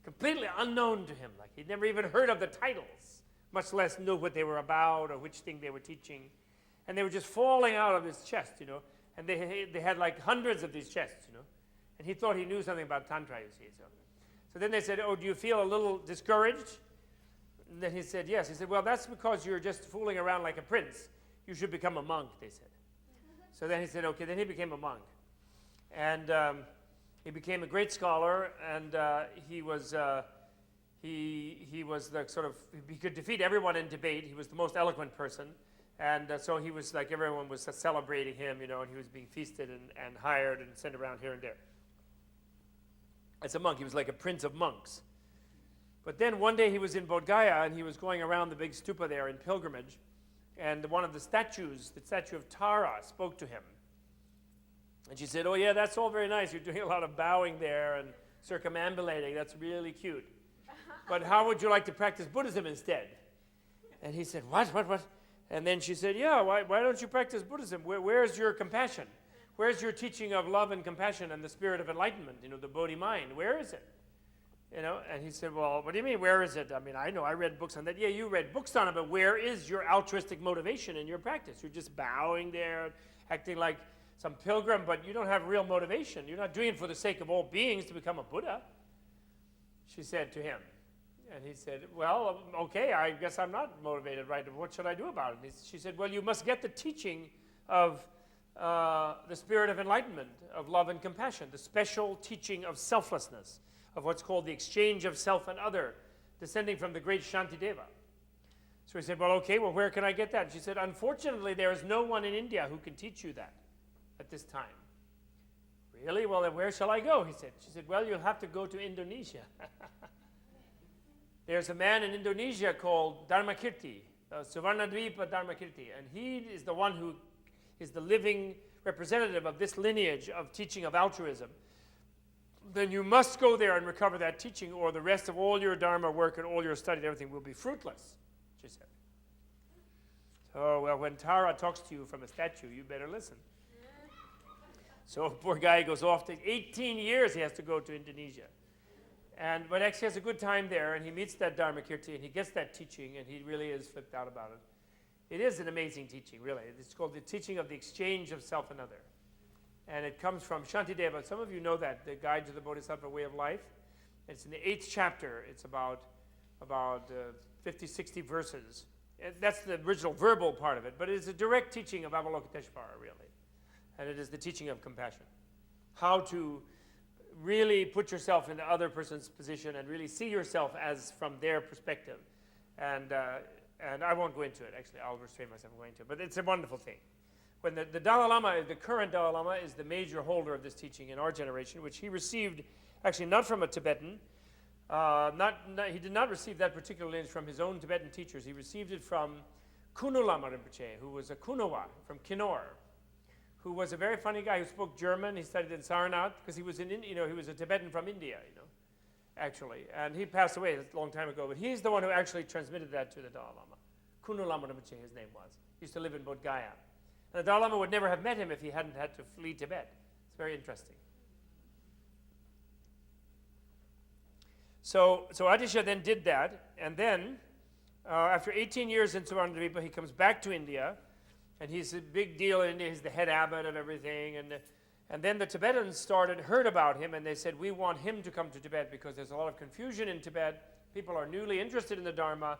Completely unknown to him. Like, he'd never even heard of the titles, much less knew what they were about or which thing they were teaching. And they were just falling out of his chest, and they had like hundreds of these chests, and he thought he knew something about Tantra, you see. So then they said, "Oh, do you feel a little discouraged?" And then he said, yes. He said, "Well, that's because you're just fooling around like a prince. You should become a monk," they said. So then he said, okay. Then he became a monk. And he became a great scholar, and he was the sort of, he could defeat everyone in debate. He was the most eloquent person. And so he was like, everyone was celebrating him, and he was being feasted and hired and sent around here and there. As a monk, he was like a prince of monks. But then one day he was in Bodh Gaya, and he was going around the big stupa there in pilgrimage, and one of the statues, the statue of Tara, spoke to him. And she said, "Oh yeah, that's all very nice. You're doing a lot of bowing there and circumambulating. That's really cute. But how would you like to practice Buddhism instead?" And he said, what? And then she said, "Yeah, why don't you practice Buddhism? Where's your compassion? Where's your teaching of love and compassion and the spirit of enlightenment, the Bodhi mind? Where is it?" And he said, "Well, what do you mean, where is it? I mean, I know, I read books on that." "Yeah, you read books on it, but where is your altruistic motivation in your practice? You're just bowing there, acting like some pilgrim, but you don't have real motivation. You're not doing it for the sake of all beings to become a Buddha," she said to him. And he said, "Well, okay, I guess I'm not motivated, right? What should I do about it?" She said, "Well, you must get the teaching of the spirit of enlightenment, of love and compassion, the special teaching of selflessness, of what's called the exchange of self and other, descending from the great Shantideva." So he said, "Well, okay, where can I get that?" And she said, "Unfortunately, there is no one in India who can teach you that at this time." "Really? Well, then where shall I go?" he said. She said, "Well, you'll have to go to Indonesia." There's a man in Indonesia called Dharmakirti, Suvarnadvipa Dharmakirti, and he is the one who is the living representative of this lineage of teaching of altruism. Then you must go there and recover that teaching, or the rest of all your Dharma work and all your study and everything will be fruitless, she said. So, well, when Tara talks to you from a statue, you better listen. So poor guy goes off to 18 years he has to go to Indonesia. But actually has a good time there, and he meets that Dharmakirti, and he gets that teaching, and he really is flipped out about it. It is an amazing teaching, really. It's called the teaching of the exchange of self and other. And it comes from Shantideva. Some of you know that, the Guide to the Bodhisattva Way of Life. It's in the 8th chapter. It's about 50, 60 verses. And that's the original verbal part of it, but it is a direct teaching of Avalokiteshvara, really. And it is the teaching of compassion. How to really put yourself in the other person's position and really see yourself as from their perspective. And I won't go into it, actually. I'll restrain myself from going into it. But it's a wonderful thing. When the Dalai Lama, the current Dalai Lama, is the major holder of this teaching in our generation, which he received actually not from a Tibetan, He did not receive that particular lineage from his own Tibetan teachers. He received it from Kunu Lama Rinpoche, who was a Kunawa from Kinor, who was a very funny guy who spoke German. He studied in Sarnath because he was he was a Tibetan from India, actually. And he passed away a long time ago, but he's the one who actually transmitted that to the Dalai Lama. Kunu Lama Rinpoche, his name was. He used to live in Bodh Gaya. And the Dalai Lama would never have met him if he hadn't had to flee Tibet. It's very interesting. So Atisha then did that, and then after 18 years in Suvarnadvipa, he comes back to India, and he's a big deal in India. He's the head abbot of everything, and then the Tibetans heard about him, and they said, we want him to come to Tibet because there's a lot of confusion in Tibet. People are newly interested in the Dharma.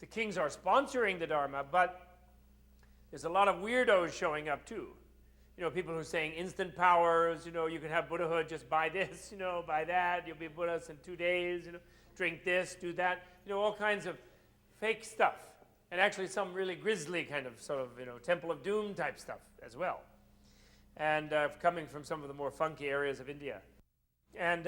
The kings are sponsoring the Dharma, but there's a lot of weirdos showing up too. People who are saying instant powers, you can have Buddhahood, just buy this, buy that, you'll be Buddhist in 2 days, drink this, do that, all kinds of fake stuff. And actually some really grisly kind of Temple of Doom type stuff as well. And coming from some of the more funky areas of India. And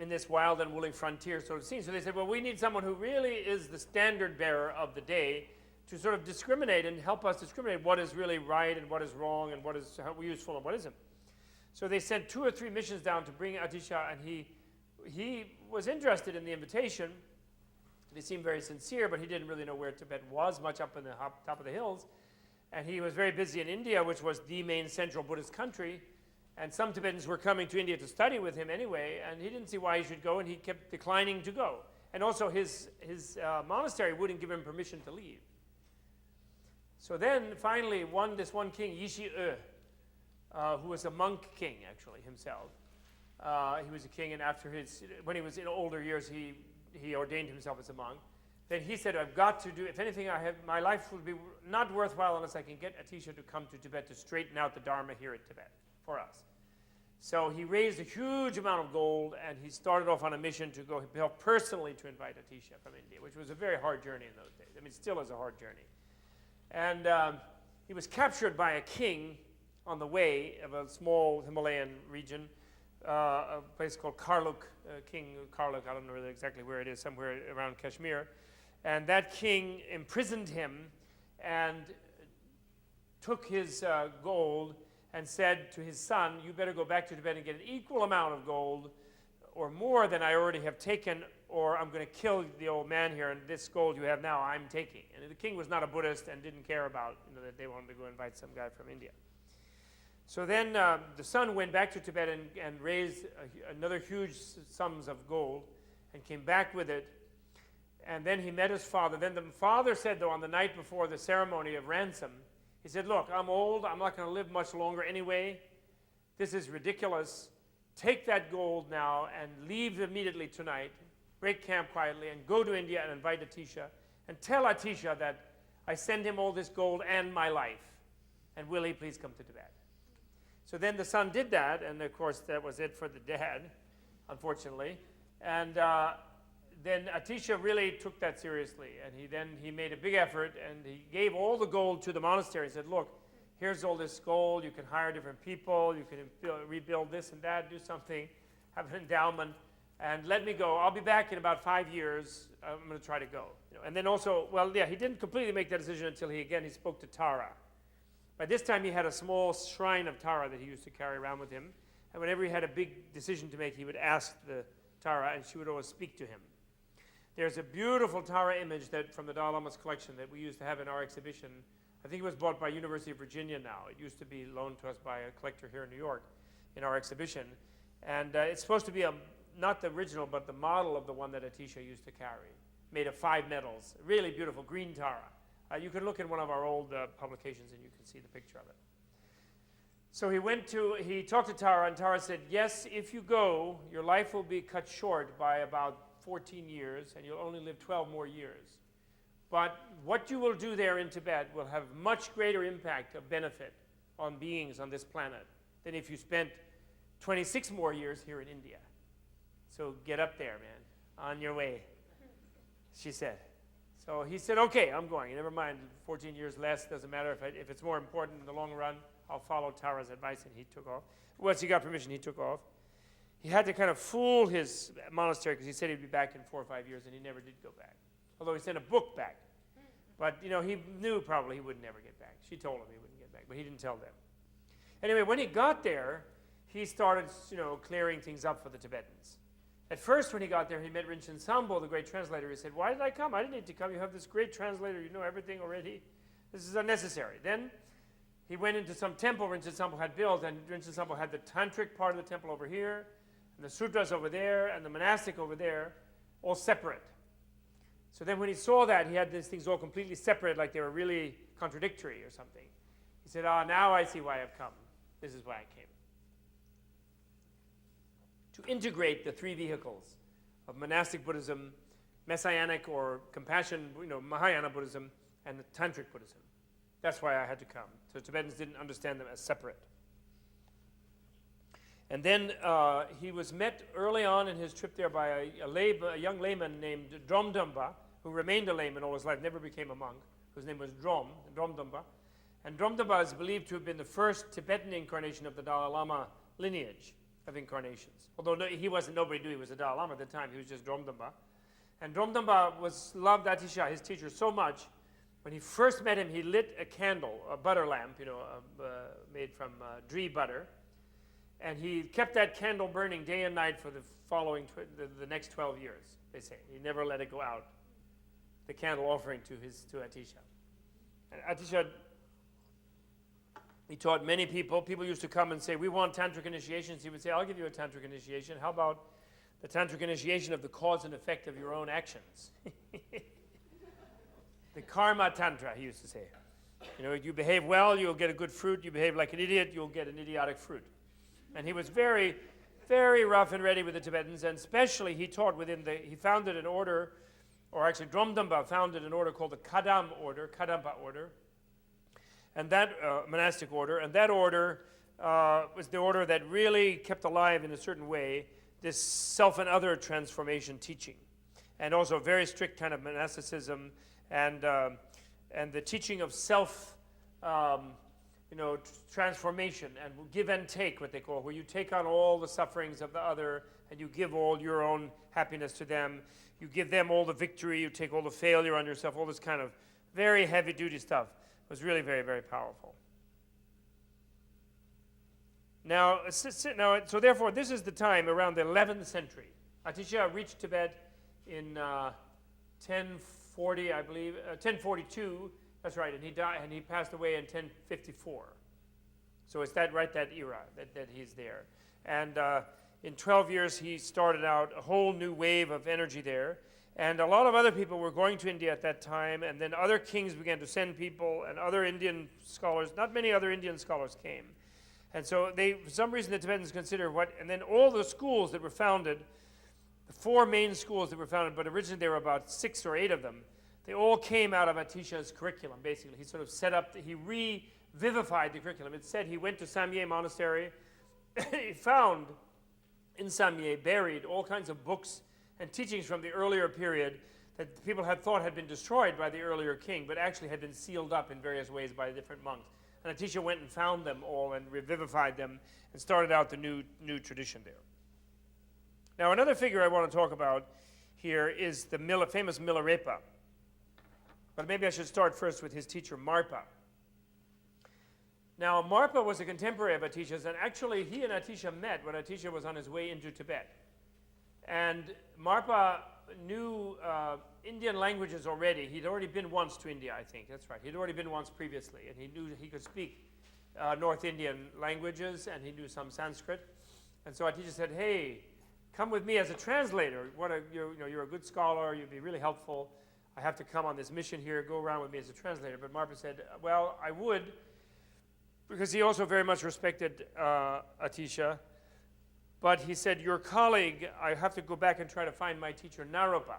in this wild and woolly frontier sort of scene. So they said, well, we need someone who really is the standard bearer of the day to sort of discriminate and help us discriminate what is really right and what is wrong and what is useful and what isn't. So they sent 2 or 3 missions down to bring Atisha, and he was interested in the invitation. They seemed very sincere, but he didn't really know where Tibet was, much up in the top of the hills. And he was very busy in India, which was the main central Buddhist country. And some Tibetans were coming to India to study with him anyway, and he didn't see why he should go, and he kept declining to go. And also his monastery wouldn't give him permission to leave. So then, finally, this one king, Yishi-e, who was a monk king, actually, himself. He was a king, and when he was in older years, he ordained himself as a monk. Then he said, I've got to do, if anything, my life will be not worthwhile unless I can get Atisha to come to Tibet to straighten out the Dharma here in Tibet for us. So he raised a huge amount of gold, and he started off on a mission to go personally to invite Atisha from India, which was a very hard journey in those days. I mean, it still is a hard journey. And he was captured by a king on the way of a small Himalayan region, a place called Karluk, King Karluk, I don't know exactly where it is, somewhere around Kashmir. And that king imprisoned him and took his gold and said to his son, you better go back to Tibet and get an equal amount of gold or more than I already have taken, or I'm going to kill the old man here, and this gold you have now I'm taking. And the king was not a Buddhist and didn't care about that they wanted to go invite some guy from India. So then the son went back to Tibet and raised another huge sums of gold and came back with it. And then he met his father. Then the father said, though, on the night before the ceremony of ransom, he said, look, I'm old. I'm not going to live much longer anyway. This is ridiculous. Take that gold now and leave immediately tonight. Break camp quietly and go to India and invite Atisha. And tell Atisha that I send him all this gold and my life. And will he please come to Tibet? So then the son did that. And, of course, that was it for the dad, unfortunately. And then Atisha really took that seriously, and he made a big effort, and he gave all the gold to the monastery. He said, look, here's all this gold, you can hire different people, you can rebuild this and that, do something, have an endowment, and let me go. I'll be back in about 5 years. I'm going to try to go. And then also, he didn't completely make that decision until he spoke to Tara. By this time, he had a small shrine of Tara that he used to carry around with him, and whenever he had a big decision to make, he would ask the Tara, and she would always speak to him. There's a beautiful Tara image from the Dalai Lama's collection that we used to have in our exhibition. I think it was bought by University of Virginia now. It used to be loaned to us by a collector here in New York in our exhibition. And it's supposed to be not the original, but the model of the one that Atisha used to carry, made of 5 metals. Really beautiful, green Tara. You can look in one of our old publications and you can see the picture of it. So he talked to Tara, and Tara said, yes, if you go, your life will be cut short by about 14 years, and you'll only live 12 more years. But what you will do there in Tibet will have much greater impact of benefit on beings on this planet than if you spent 26 more years here in India. So get up there, man, on your way, she said. So he said, okay, I'm going. Never mind, 14 years less, doesn't matter. If it's more important in the long run, I'll follow Tara's advice, and he took off. Once he got permission, he took off. he had to kind of fool his monastery because he said he'd be back in 4 or 5 years, and he never did go back. Although he sent a book back. But, he knew probably he would never get back. She told him he wouldn't get back, but he didn't tell them. Anyway, when he got there, he started, clearing things up for the Tibetans. At first, when he got there, he met Rinchen Sambo, the great translator. He said, "Why did I come? I didn't need to come. You have this great translator. You know everything already. This is unnecessary." Then he went into some temple Rinchen Sambo had built, and Rinchen Sambo had the tantric part of the temple over here, and the sutras over there, and the monastic over there, all separate. So then when he saw that, he had these things all completely separate, like they were really contradictory or something. He said, now I see why I've come. This is why I came. To integrate the three vehicles of monastic Buddhism, Messianic or compassion, Mahayana Buddhism, and the Tantric Buddhism. That's why I had to come. So Tibetans didn't understand them as separate. And then he was met early on in his trip there by a young layman named Dromdumba, who remained a layman all his life, never became a monk, whose name was Dromdumba. And Dromdumba is believed to have been the first Tibetan incarnation of the Dalai Lama lineage of incarnations. Although nobody knew he was a Dalai Lama at the time, he was just Dromdumba. And Dromdumba loved Atisha, his teacher, so much. When he first met him, he lit a candle, a butter lamp, made from dree butter. And he kept that candle burning day and night for the following, the next 12 years, they say. He never let it go out, the candle offering to Atisha. And Atisha, he taught many people. People used to come and say, "We want tantric initiations." He would say, "I'll give you a tantric initiation. How about the tantric initiation of the cause and effect of your own actions?" The karma tantra, he used to say. You behave well, you'll get a good fruit. You behave like an idiot, you'll get an idiotic fruit. And he was very, very rough and ready with the Tibetans, and especially he taught he founded an order, or actually Dromdumba founded an order called the Kadampa order, and that monastic order, and that order was the order that really kept alive in a certain way this self and other transformation teaching, and also a very strict kind of monasticism, and the teaching of self transformation and give and take, what they call, where you take on all the sufferings of the other and you give all your own happiness to them. You give them all the victory, you take all the failure on yourself, all this kind of very heavy-duty stuff. It was really very, very powerful. Now, so therefore, this is the time around the 11th century. Atisha reached Tibet in 1040, I believe, 1042. That's right, and he died, and he passed away in 1054. So it's that era that he's there. And in 12 years, he started out a whole new wave of energy there. And a lot of other people were going to India at that time, and then other kings began to send people, and other Indian scholars, not many other Indian scholars came. And so for some reason, the Tibetans consider and then all the schools that were founded, the 4 main schools that were founded, but originally there were about 6 or 8 of them, they all came out of Atisha's curriculum, basically. He sort of he revivified the curriculum. It said he went to Samye Monastery. He found in Samye buried all kinds of books and teachings from the earlier period that people had thought had been destroyed by the earlier king, but actually had been sealed up in various ways by different monks. And Atisha went and found them all and revivified them and started out the new tradition there. Now, another figure I want to talk about here is the famous Milarepa. But maybe I should start first with his teacher, Marpa. Now, Marpa was a contemporary of Atisha's, and actually he and Atisha met when Atisha was on his way into Tibet. And Marpa knew Indian languages already. He'd already been once to India, I think. That's right. He'd already been once previously, and he knew he could speak North Indian languages, and he knew some Sanskrit. And so Atisha said, "Hey, come with me as a translator. You're a good scholar. You'd be really helpful. I have to come on this mission here. Go around with me as a translator." But Marpa said, "Well, I would," because he also very much respected Atisha. But he said, "Your colleague, I have to go back and try to find my teacher, Naropa,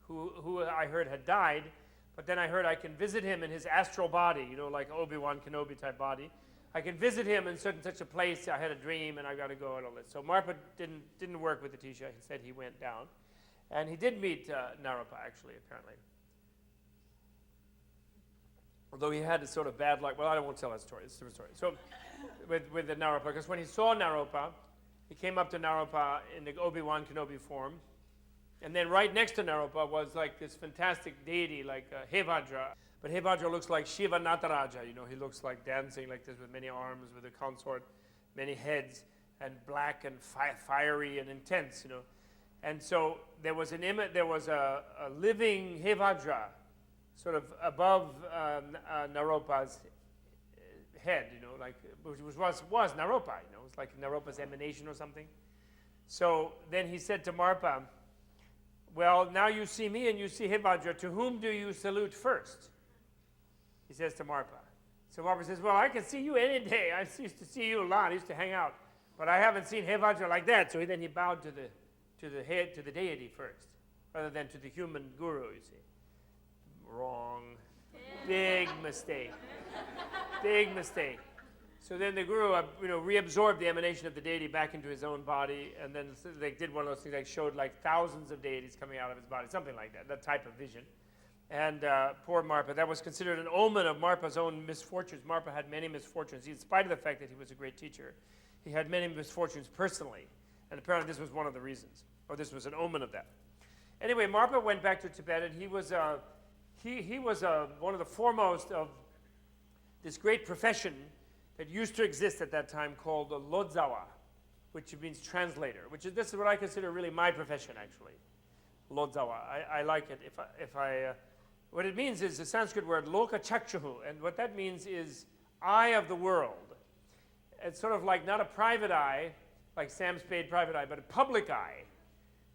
who I heard had died. But then I heard I can visit him in his astral body, like Obi-Wan Kenobi type body. I can visit him in such a place. I had a dream, and I got to go and all this." So Marpa didn't work with Atisha. He said he went down. And he did meet Naropa, actually, apparently. Although he had a sort of bad luck. Well, I won't tell that story. It's a different story. So with the Naropa, because when he saw Naropa, He came up to Naropa in the Obi-Wan Kenobi form. And then right next to Naropa was like this fantastic deity like Hevajra. But Hevajra looks like Shiva Nataraja, you know, he looks like dancing like this with many arms, with a consort, many heads, and black and fiery and intense, you know. And so there was an image, there was a living Hevajra sort of above Naropa's head, you know, like, which was Naropa, you know, it was like Naropa's emanation or something. So then he said to Marpa, well, now you see me and you see Hevajra, to whom do you salute first? He says to Marpa. So Marpa says, well, I can see you any day. I used to see you a lot. I used to hang out. But I haven't seen Hevajra like that. So then he bowed to the deity first, rather than to the human guru, you see. Wrong. Big mistake. Big mistake. So then the guru, reabsorbed the emanation of the deity back into his own body, and then they did one of those things, like showed like thousands of deities coming out of his body, something like that, that type of vision. And poor Marpa, that was considered an omen of Marpa's own misfortunes. Marpa had many misfortunes. In spite of the fact that he was a great teacher, he had many misfortunes personally, and apparently this was one of the reasons, or this was an omen of that. Anyway, Marpa went back to Tibet, and he was one of the foremost of this great profession that used to exist at that time called the Lodzawa, which means translator, this is what I consider really my profession, actually. Lodzawa. I like it. What it means is the Sanskrit word loka chakshuhu, and what that means is eye of the world. It's sort of like not a private eye, like Sam Spade private eye, but a public eye,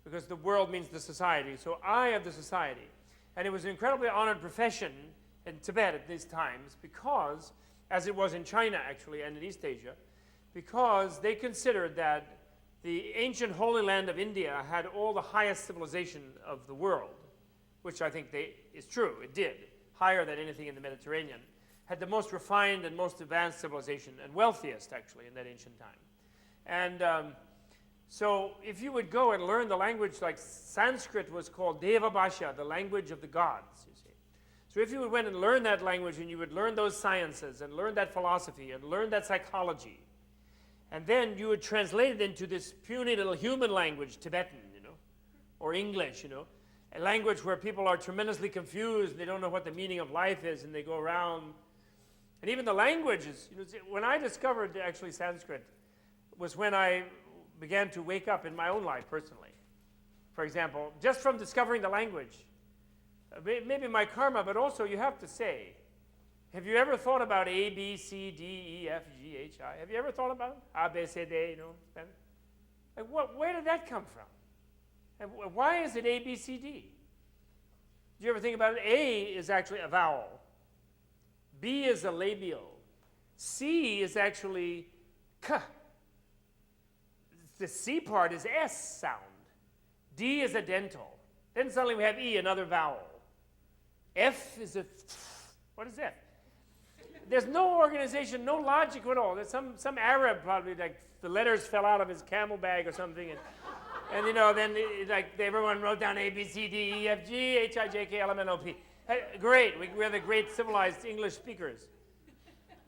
because the world means the society, so eye of the society. And it was an incredibly honored profession in Tibet at these times because, as it was in China actually and in East Asia, because they considered that the ancient Holy Land of India had all the highest civilization of the world, which I think is true, it did, higher than anything in the Mediterranean, had the most refined and most advanced civilization, and wealthiest actually in that ancient time. And so if you would go and learn the language, like Sanskrit was called Deva Bhasha, the language of the gods, you see. So if you went and learn that language, and you would learn those sciences, and learn that philosophy, and learn that psychology, and then you would translate it into this puny little human language, Tibetan, or English, a language where people are tremendously confused, and they don't know what the meaning of life is, and they go around. And even the languages, when I discovered actually Sanskrit was when I began to wake up in my own life personally. For example, just from discovering the language, maybe my karma, but also you have to say, have you ever thought about A, B, C, D, E, F, G, H, I? Have you ever thought about it? A, B, C, D, Spanish? Like where did that come from? And why is it A, B, C, D? Did you ever think about it? A is actually a vowel. B is a labial. C is actually K. The C part is S sound. D is a dental. Then suddenly we have E, another vowel. F is a, what is F? There's no organization, no logic at all. There's some Arab probably, like the letters fell out of his camel bag or something, and then everyone wrote down A, B, C, D, E, F, G, H, I, J, K, L, M, N, O, P. Hey, great, we're the great civilized English speakers.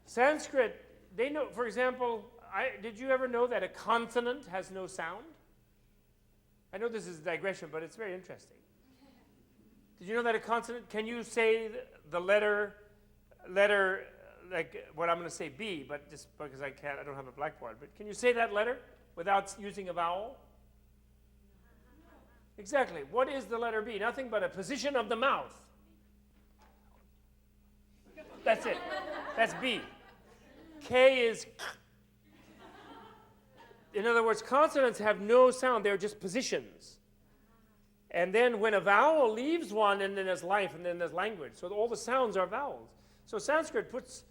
Sanskrit, they know, for example, did you ever know that a consonant has no sound? I know this is a digression, but it's very interesting. Did you know that a consonant, can you say the letter, like what I'm going to say B, but just because I don't have a blackboard, but can you say that letter without using a vowel? Exactly. What is the letter B? Nothing but a position of the mouth. That's it. That's B. K is K. In other words, consonants have no sound. They're just positions. And then when a vowel leaves one, and then there's life, and then there's language. So all the sounds are vowels. So Sanskrit puts,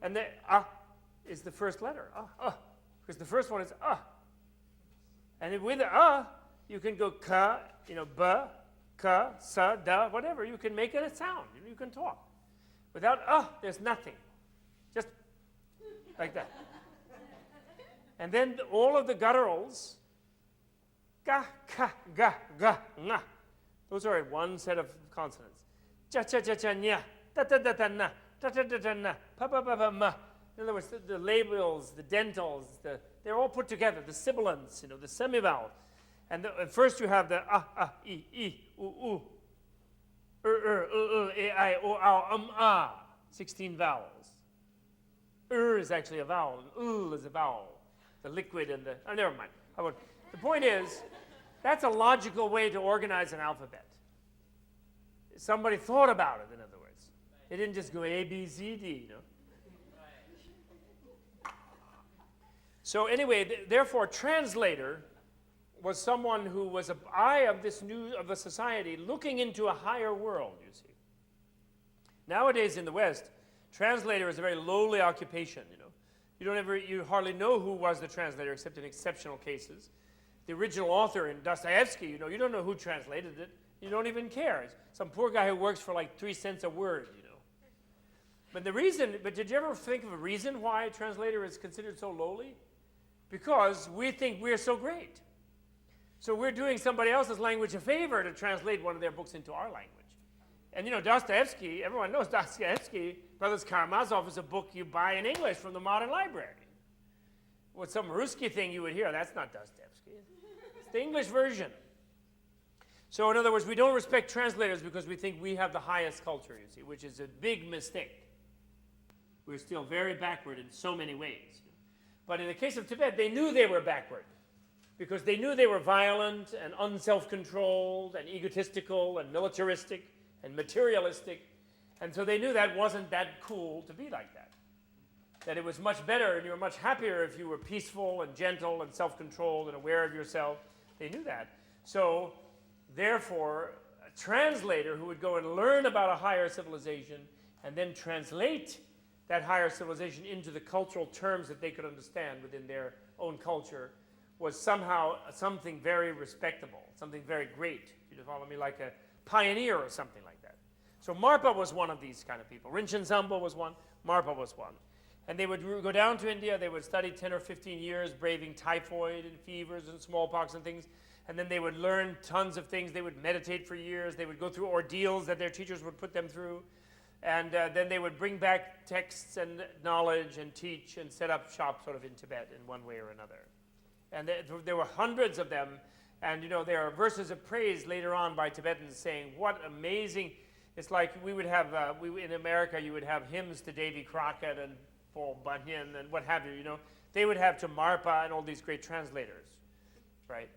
and the is the first letter. Because the first one is And with the you can go ka, ba, ka, sa, da, whatever. You can make it a sound. You can talk. Without there's nothing. Just like that. And then all of the gutturals, ga, ka, ga, ga, nga. Those are one set of consonants. Cha, cha, cha, cha, nya, ta, ta, ta, ta, na, ta, ta, ta, ta, na, pa, pa, pa, pa, ma. In other words, the labials, the dentals, the they're all put together, the sibilants, the semivowel. And first you have the I, u, e, I, o, ow, 16 vowels. Is actually a vowel, and is a vowel. The liquid and the, never mind. The point is, that's a logical way to organize an alphabet. Somebody thought about it, in other words. They didn't just go A, B, C, D, So anyway, therefore, translator was someone who was an eye of a society looking into a higher world, you see. Nowadays in the West, translator is a very lowly occupation, You hardly know who was the translator except in exceptional cases. The original author in Dostoevsky, you don't know who translated it. You don't even care. It's some poor guy who works for like 3 cents a word, But did you ever think of a reason why a translator is considered so lowly? Because we think we're so great. So we're doing somebody else's language a favor to translate one of their books into our language. And Dostoevsky, everyone knows Dostoevsky, Brothers Karamazov is a book you buy in English from the Modern Library. With some Ruski thing you would hear, that's not Dostoevsky. It's the English version. So in other words, we don't respect translators because we think we have the highest culture, you see, which is a big mistake. We're still very backward in so many ways. But in the case of Tibet, they knew they were backward because they knew they were violent and unself-controlled and egotistical and militaristic and materialistic. And so they knew that wasn't that cool to be like that. That it was much better and you were much happier if you were peaceful and gentle and self-controlled and aware of yourself. They knew that. So, therefore, a translator who would go and learn about a higher civilization and then translate that higher civilization into the cultural terms that they could understand within their own culture was somehow something very respectable, something very great. You follow me? Like a pioneer or something like that. So Marpa was one of these kind of people. Rinchen Samba was one, Marpa was one. And they would go down to India, they would study 10 or 15 years, braving typhoid and fevers and smallpox and things, and then they would learn tons of things. They would meditate for years, they would go through ordeals that their teachers would put them through, and then they would bring back texts and knowledge and teach and set up shop sort of in Tibet in one way or another. And there were hundreds of them, and there are verses of praise later on by Tibetans saying, what amazing, it's like we would have, in America you would have hymns to Davy Crockett and Paul Bunyan and what have you, They would have to Marpa and all these great translators, right?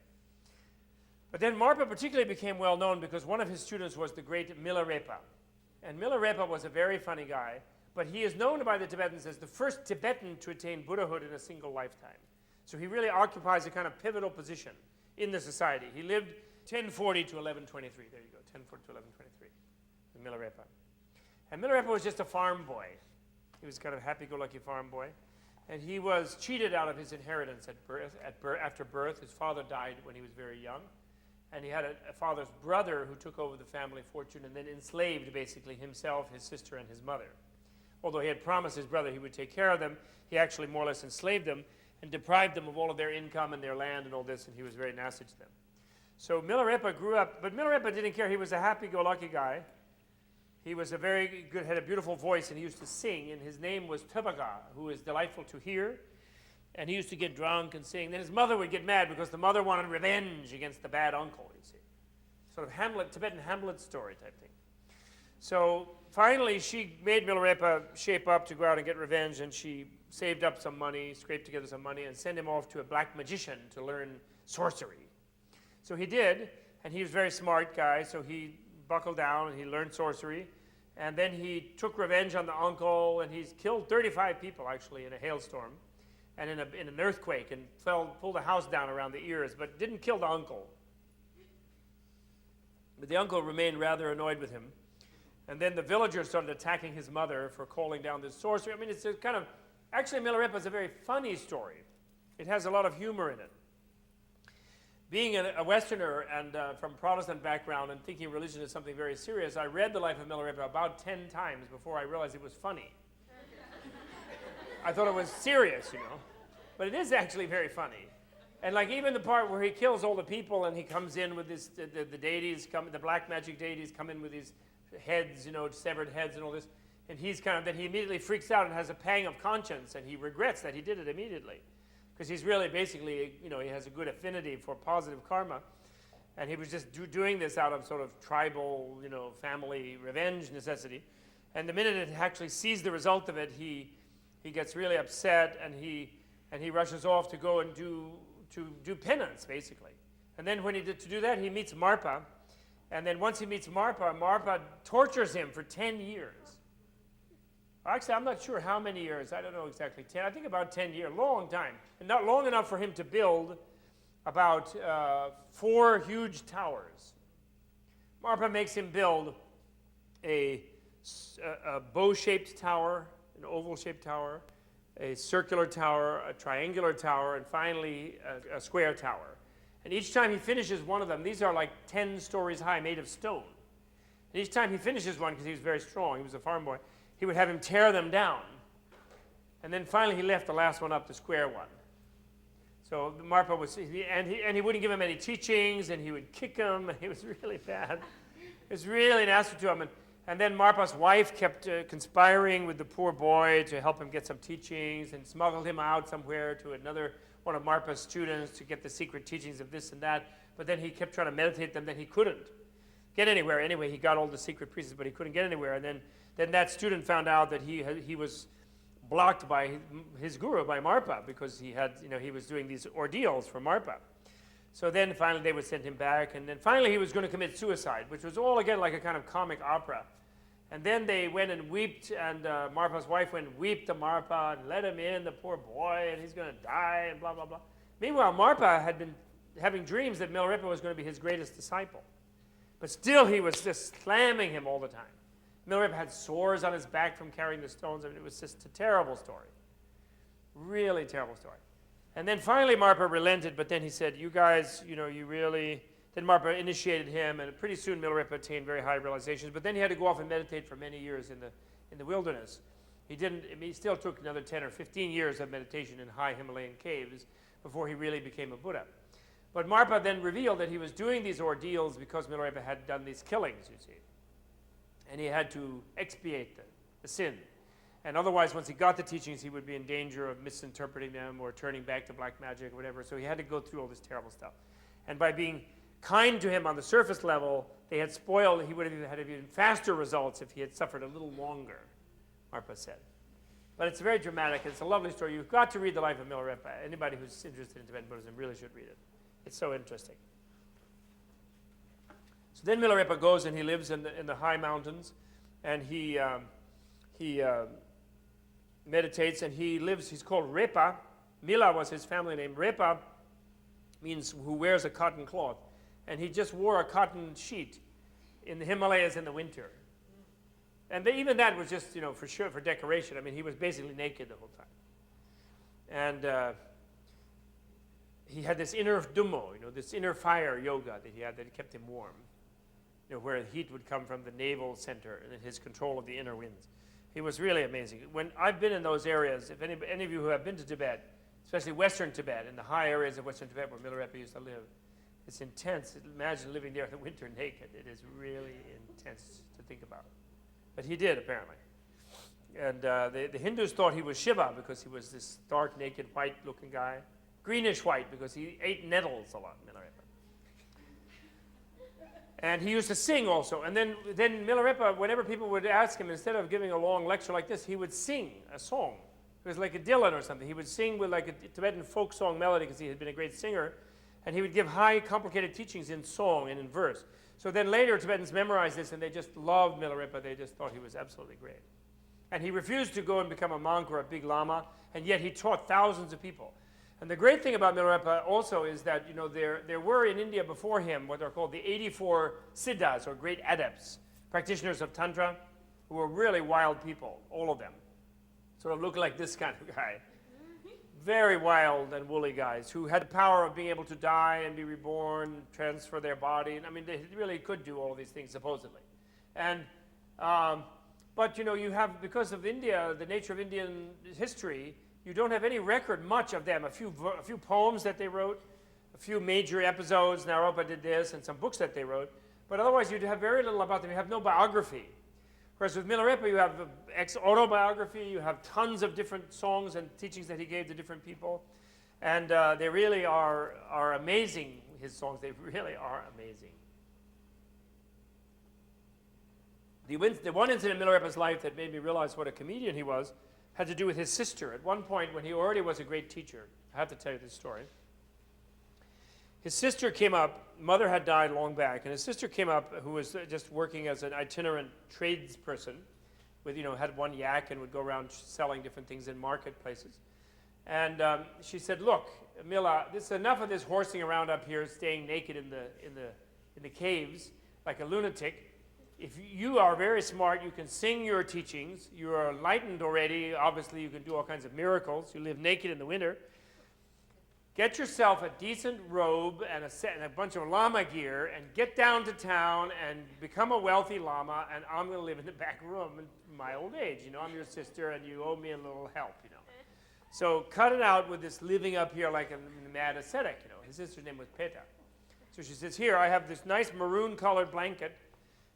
But then Marpa particularly became well known because one of his students was the great Milarepa. And Milarepa was a very funny guy, but he is known by the Tibetans as the first Tibetan to attain Buddhahood in a single lifetime. So he really occupies a kind of pivotal position in the society. He lived 1040 to 1123. There you go, 1040 to 1123, Milarepa. And Milarepa was just a farm boy. He was kind of happy-go-lucky farm boy. And he was cheated out of his inheritance after birth. His father died when he was very young. And he had a father's brother who took over the family fortune and then enslaved, basically, himself, his sister, and his mother. Although he had promised his brother he would take care of them, he actually more or less enslaved them and deprived them of all of their income and their land and all this, and he was very nasty to them. So Milarepa grew up, but Milarepa didn't care. He was a happy-go-lucky guy. He was a very good, had a beautiful voice, and he used to sing, and his name was Tabaga, who is delightful to hear. And he used to get drunk and sing. Then his mother would get mad because the mother wanted revenge against the bad uncle, you see. Sort of Hamlet, Tibetan Hamlet story type thing. So finally, she made Milarepa shape up to go out and get revenge, and she saved up some money, scraped together some money, and sent him off to a black magician to learn sorcery. So he did, and he was a very smart guy, so he buckled down and he learned sorcery. And then he took revenge on the uncle, and he's killed 35 people, actually, in a hailstorm. And in an earthquake, and pulled a house down around the ears, but didn't kill the uncle. But the uncle remained rather annoyed with him. And then the villagers started attacking his mother for calling down this sorcery. I mean, it's a kind of, actually Milarepa is a very funny story. It has a lot of humor in it. Being a Westerner and from Protestant background and thinking religion is something very serious, I read the life of Milarepa about 10 times before I realized it was funny. I thought it was serious, but it is actually very funny. And like even the part where he kills all the people and he comes in with this, the deities come, the black magic deities come in with these heads, severed heads and all this, and he's then he immediately freaks out and has a pang of conscience and he regrets that he did it immediately. because he's really basically, he has a good affinity for positive karma. And he was just doing this out of sort of tribal, family revenge necessity. And the minute it actually sees the result of it, he gets really upset, and he rushes off to go and do penance, basically. And then when to do that, he meets Marpa. And then once he meets Marpa, Marpa tortures him for 10 years. Actually, I'm not sure how many years. I don't know exactly. 10. I think about 10 years. Long time. And not long enough for him to build about 4 huge towers. Marpa makes him build a bow-shaped tower, an oval-shaped tower, a circular tower, a triangular tower, and finally a square tower. And each time he finishes one of them, these are like 10 stories high, made of stone. And each time he finishes one, because he was very strong, he was a farm boy, he would have him tear them down. And then finally he left the last one up, the square one. So Marpa was, and he wouldn't give him any teachings, and he would kick him, and he was really bad. It was really nasty to him. And then Marpa's wife kept conspiring with the poor boy to help him get some teachings, and smuggled him out somewhere to another one of Marpa's students to get the secret teachings of this and that. But then he kept trying to meditate them, then he couldn't get anywhere. Anyway, he got all the secret precepts, but he couldn't get anywhere. And then that student found out that he was blocked by his guru, by Marpa, because he was doing these ordeals for Marpa. So then finally they would send him back, and then finally he was going to commit suicide, which was all again like a kind of comic opera. And then they went and wept, and Marpa's wife went and wept to Marpa and let him in, the poor boy, and he's going to die, and blah, blah, blah. Meanwhile, Marpa had been having dreams that Milarepa was going to be his greatest disciple. But still he was just slamming him all the time. Milarepa had sores on his back from carrying the stones. I mean, it was just a terrible story. Really terrible story. And then finally Marpa relented, but then he said, you guys, you really... Then Marpa initiated him, and pretty soon Milarepa attained very high realizations, but then he had to go off and meditate for many years in the wilderness. He still took another 10 or 15 years of meditation in high Himalayan caves before he really became a Buddha. But Marpa then revealed that he was doing these ordeals because Milarepa had done these killings, you see. And he had to expiate the sin. And otherwise, once he got the teachings, he would be in danger of misinterpreting them or turning back to black magic or whatever. So he had to go through all this terrible stuff. And by being kind to him on the surface level, he would have had even faster results if he had suffered a little longer, Marpa said. But it's very dramatic. It's a lovely story. You've got to read the life of Milarepa. Anybody who's interested in Tibetan Buddhism really should read it. It's so interesting. So then Milarepa goes and he lives in the high mountains, and he meditates, and he's called Repa. Mila was his family name. Repa means who wears a cotton cloth. And he just wore a cotton sheet in the Himalayas in the winter. And even that was just, for sure, for decoration. I mean, he was basically naked the whole time. And he had this inner Dhummo, this inner fire yoga that he had that kept him warm. Where the heat would come from the navel center and his control of the inner winds. He was really amazing. When I've been in those areas, if any of you who have been to Tibet, especially Western Tibet, in the high areas of Western Tibet where Milarepa used to live, it's intense. Imagine living there in the winter naked. It is really intense to think about. But he did, apparently. And the Hindus thought he was Shiva because he was this dark, naked, white-looking guy. Greenish white because he ate nettles a lot, Milarepa. And he used to sing also. And then Milarepa, whenever people would ask him, instead of giving a long lecture like this, he would sing a song. It was like a Dylan or something. He would sing with like a Tibetan folk song melody because he had been a great singer. And he would give high, complicated teachings in song and in verse. So then later Tibetans memorized this, and they just loved Milarepa. They just thought he was absolutely great. And he refused to go and become a monk or a big lama, and yet he taught thousands of people. And the great thing about Milarepa also is that there were in India before him what are called the 84 siddhas, or great adepts, practitioners of Tantra, who were really wild people, all of them. Sort of look like this kind of guy. Very wild and woolly guys who had the power of being able to die and be reborn, transfer their body. I mean, they really could do all of these things, supposedly. And, but you have, because of India, the nature of Indian history, you don't have any record much of them. A few poems that they wrote, a few major episodes, Naropa did this, and some books that they wrote. But otherwise, you'd have very little about them. You have no biography. Whereas with Milarepa, you have ex-autobiography, you have tons of different songs and teachings that he gave to different people. And they really are amazing, his songs. They really are amazing. The one incident in Milarepa's life that made me realize what a comedian he was had to do with his sister. At one point, when he already was a great teacher, I have to tell you this story. His sister came up. Mother had died long back, and his sister came up, who was just working as an itinerant tradesperson, with had one yak and would go around selling different things in marketplaces. And she said, "Look, Mila, this enough of this horsing around up here, staying naked in the caves like a lunatic. If you are very smart, you can sing your teachings. You are enlightened already. Obviously, you can do all kinds of miracles. You live naked in the winter. Get yourself a decent robe and a bunch of lama gear and get down to town and become a wealthy lama, and I'm going to live in the back room in my old age. I'm your sister, and you owe me a little help, So cut it out with this living up here like a mad ascetic, His sister's name was Peta. So she says, here, I have this nice maroon-colored blanket,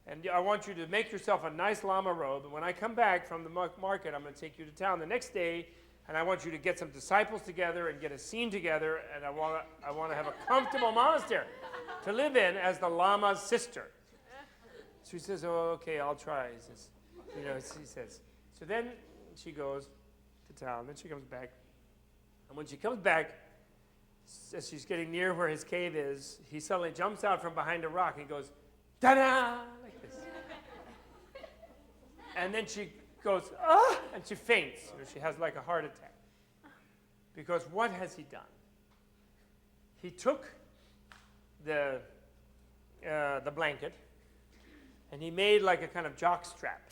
and I want you to make yourself a nice lama robe, and when I come back from the market, I'm going to take you to town the next day, and I want you to get some disciples together and get a scene together, and I want to have a comfortable monastery to live in as the lama's sister. So he says, oh, okay, I'll try. He says, he says. So then she goes to town, then she comes back, and when she comes back, as she's getting near where his cave is, he suddenly jumps out from behind a rock and goes, ta-da, like this. And then she goes, ah, and she faints. She has like a heart attack. Because what has he done? He took the blanket and he made like a kind of jock strap.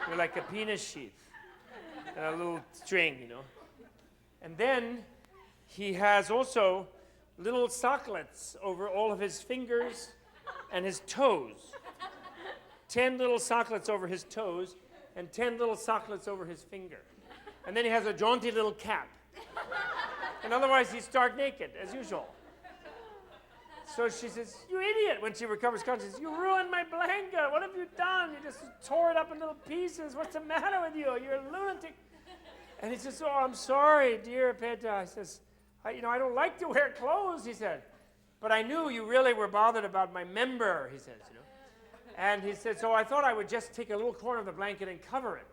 With like a penis sheath and a little string, And then he has also little socklets over all of his fingers and his toes. 10 little socklets over his toes and 10 little socklets over his finger. And then he has a jaunty little cap. And otherwise he's stark naked, as usual. So she says, you idiot, when she recovers consciousness, you ruined my blanket. What have you done? You just tore it up in little pieces. What's the matter with you? You're a lunatic. And he says, oh, I'm sorry, dear Peta. He says, I don't like to wear clothes, he said. But I knew you really were bothered about my member, he says, And he said, so I thought I would just take a little corner of the blanket and cover it.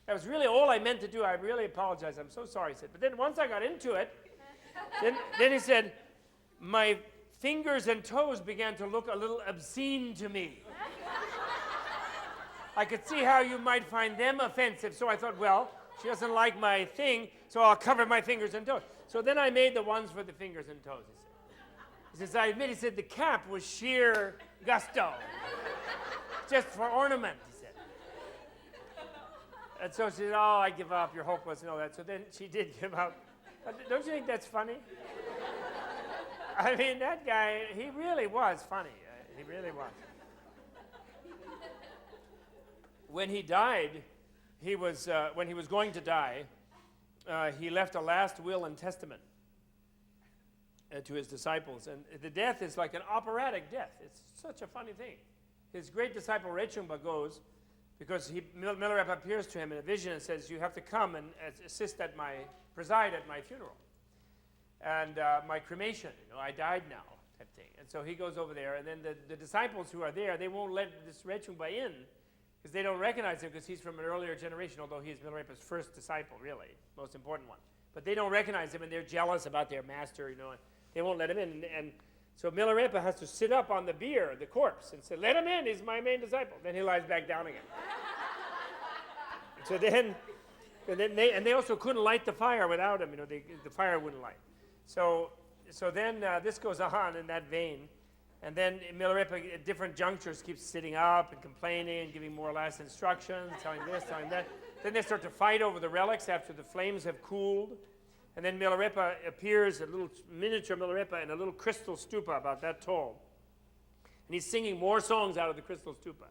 That was really all I meant to do. I really apologize. I'm so sorry, he said. But then once I got into it, then he said, my fingers and toes began to look a little obscene to me. I could see how you might find them offensive. So I thought, well, she doesn't like my thing, so I'll cover my fingers and toes. So then I made the ones for the fingers and toes, he said. He says, I admit, he said, the cap was sheer gusto. Just for ornament, he said. And so she said, oh, I give up, you're hopeless and all that. So then she did give up. Don't you think that's funny? I mean, that guy, he really was funny. He really was. When he died, when he was going to die, he left a last will and testament to his disciples. And the death is like an operatic death. It's such a funny thing. His great disciple Rechungpa goes, because Milarepa appears to him in a vision and says, you have to come and preside at my funeral. And my cremation, I died now, type thing. And so he goes over there, and then the disciples who are there, they won't let this Rechungpa in, because they don't recognize him, because he's from an earlier generation, although he's Milarepa's first disciple, really, most important one. But they don't recognize him, and they're jealous about their master, and they won't let him in. And so Milarepa has to sit up on the bier, the corpse, and say, let him in, he's my main disciple. Then he lies back down again. So then, they also couldn't light the fire without him, the fire wouldn't light. So then this goes on in that vein. And then Milarepa at different junctures keeps sitting up and complaining and giving more or less instructions, telling this, telling that. Then they start to fight over the relics after the flames have cooled. And then Milarepa appears, a little miniature Milarepa in a little crystal stupa about that tall. And he's singing more songs out of the crystal stupa.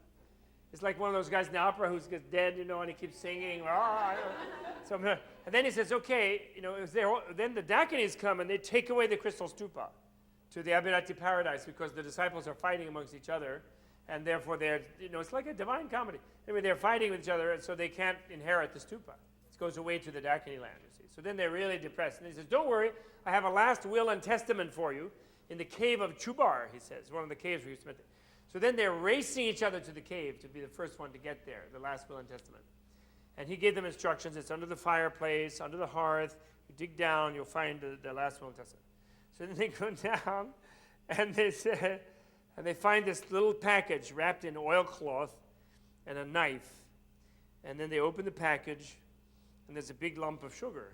It's like one of those guys in the opera who's dead, and he keeps singing. So, and then he says, okay, then the Dakinis come and they take away the crystal stupa to the Abhinati paradise, because the disciples are fighting amongst each other, and therefore they're, it's like a divine comedy. Anyway, they're fighting with each other, and so they can't inherit the stupa. It goes away to the Dakini land, you see. So then they're really depressed. And he says, don't worry, I have a last will and testament for you in the cave of Chubar, he says, one of the caves we used to meet. So then they're racing each other to the cave to be the first one to get there, the last will and testament. And he gave them instructions. It's under the fireplace, under the hearth. You dig down, you'll find the last will and testament. So then they go down, and they find this little package wrapped in oilcloth and a knife. And then they open the package, and there's a big lump of sugar.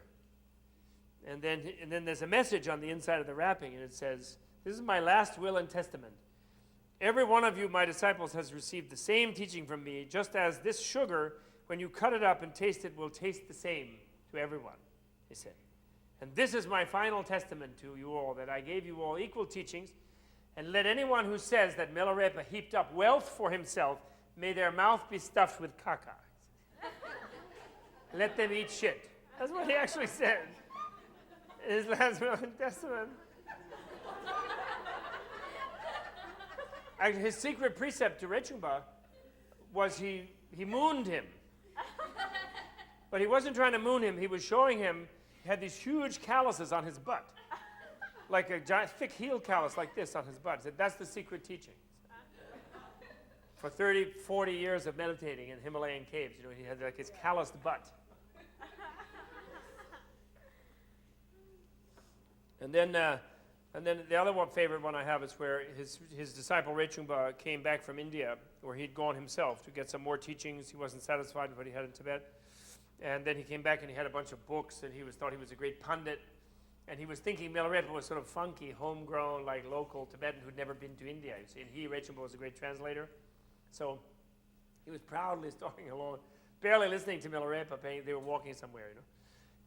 And then there's a message on the inside of the wrapping, and it says, this is my last will and testament. Every one of you, my disciples, has received the same teaching from me, just as this sugar, when you cut it up and taste it, will taste the same to everyone, he said. And this is my final testament to you all, that I gave you all equal teachings, and let anyone who says that Milarepa heaped up wealth for himself, may their mouth be stuffed with caca. Let them eat shit. That's what he actually said in his last will and testament. Actually, his secret precept to Rechungpa was he mooned him. But he wasn't trying to moon him. He was showing him he had these huge calluses on his butt. Like a giant, thick heel callus like this on his butt. He said, that's the secret teaching. For 30, 40 years of meditating in Himalayan caves, he had like his calloused butt. And then the other favorite one I have is where his disciple Rechungpa came back from India, where he'd gone himself to get some more teachings. He wasn't satisfied with what he had in Tibet. And then he came back and he had a bunch of books, and he thought he was a great pundit. And he was thinking Milarepa was sort of funky, homegrown, like local Tibetan who'd never been to India. You see, and Rechungpa was a great translator. So he was proudly stalking along, barely listening to Milarepa. They were walking somewhere,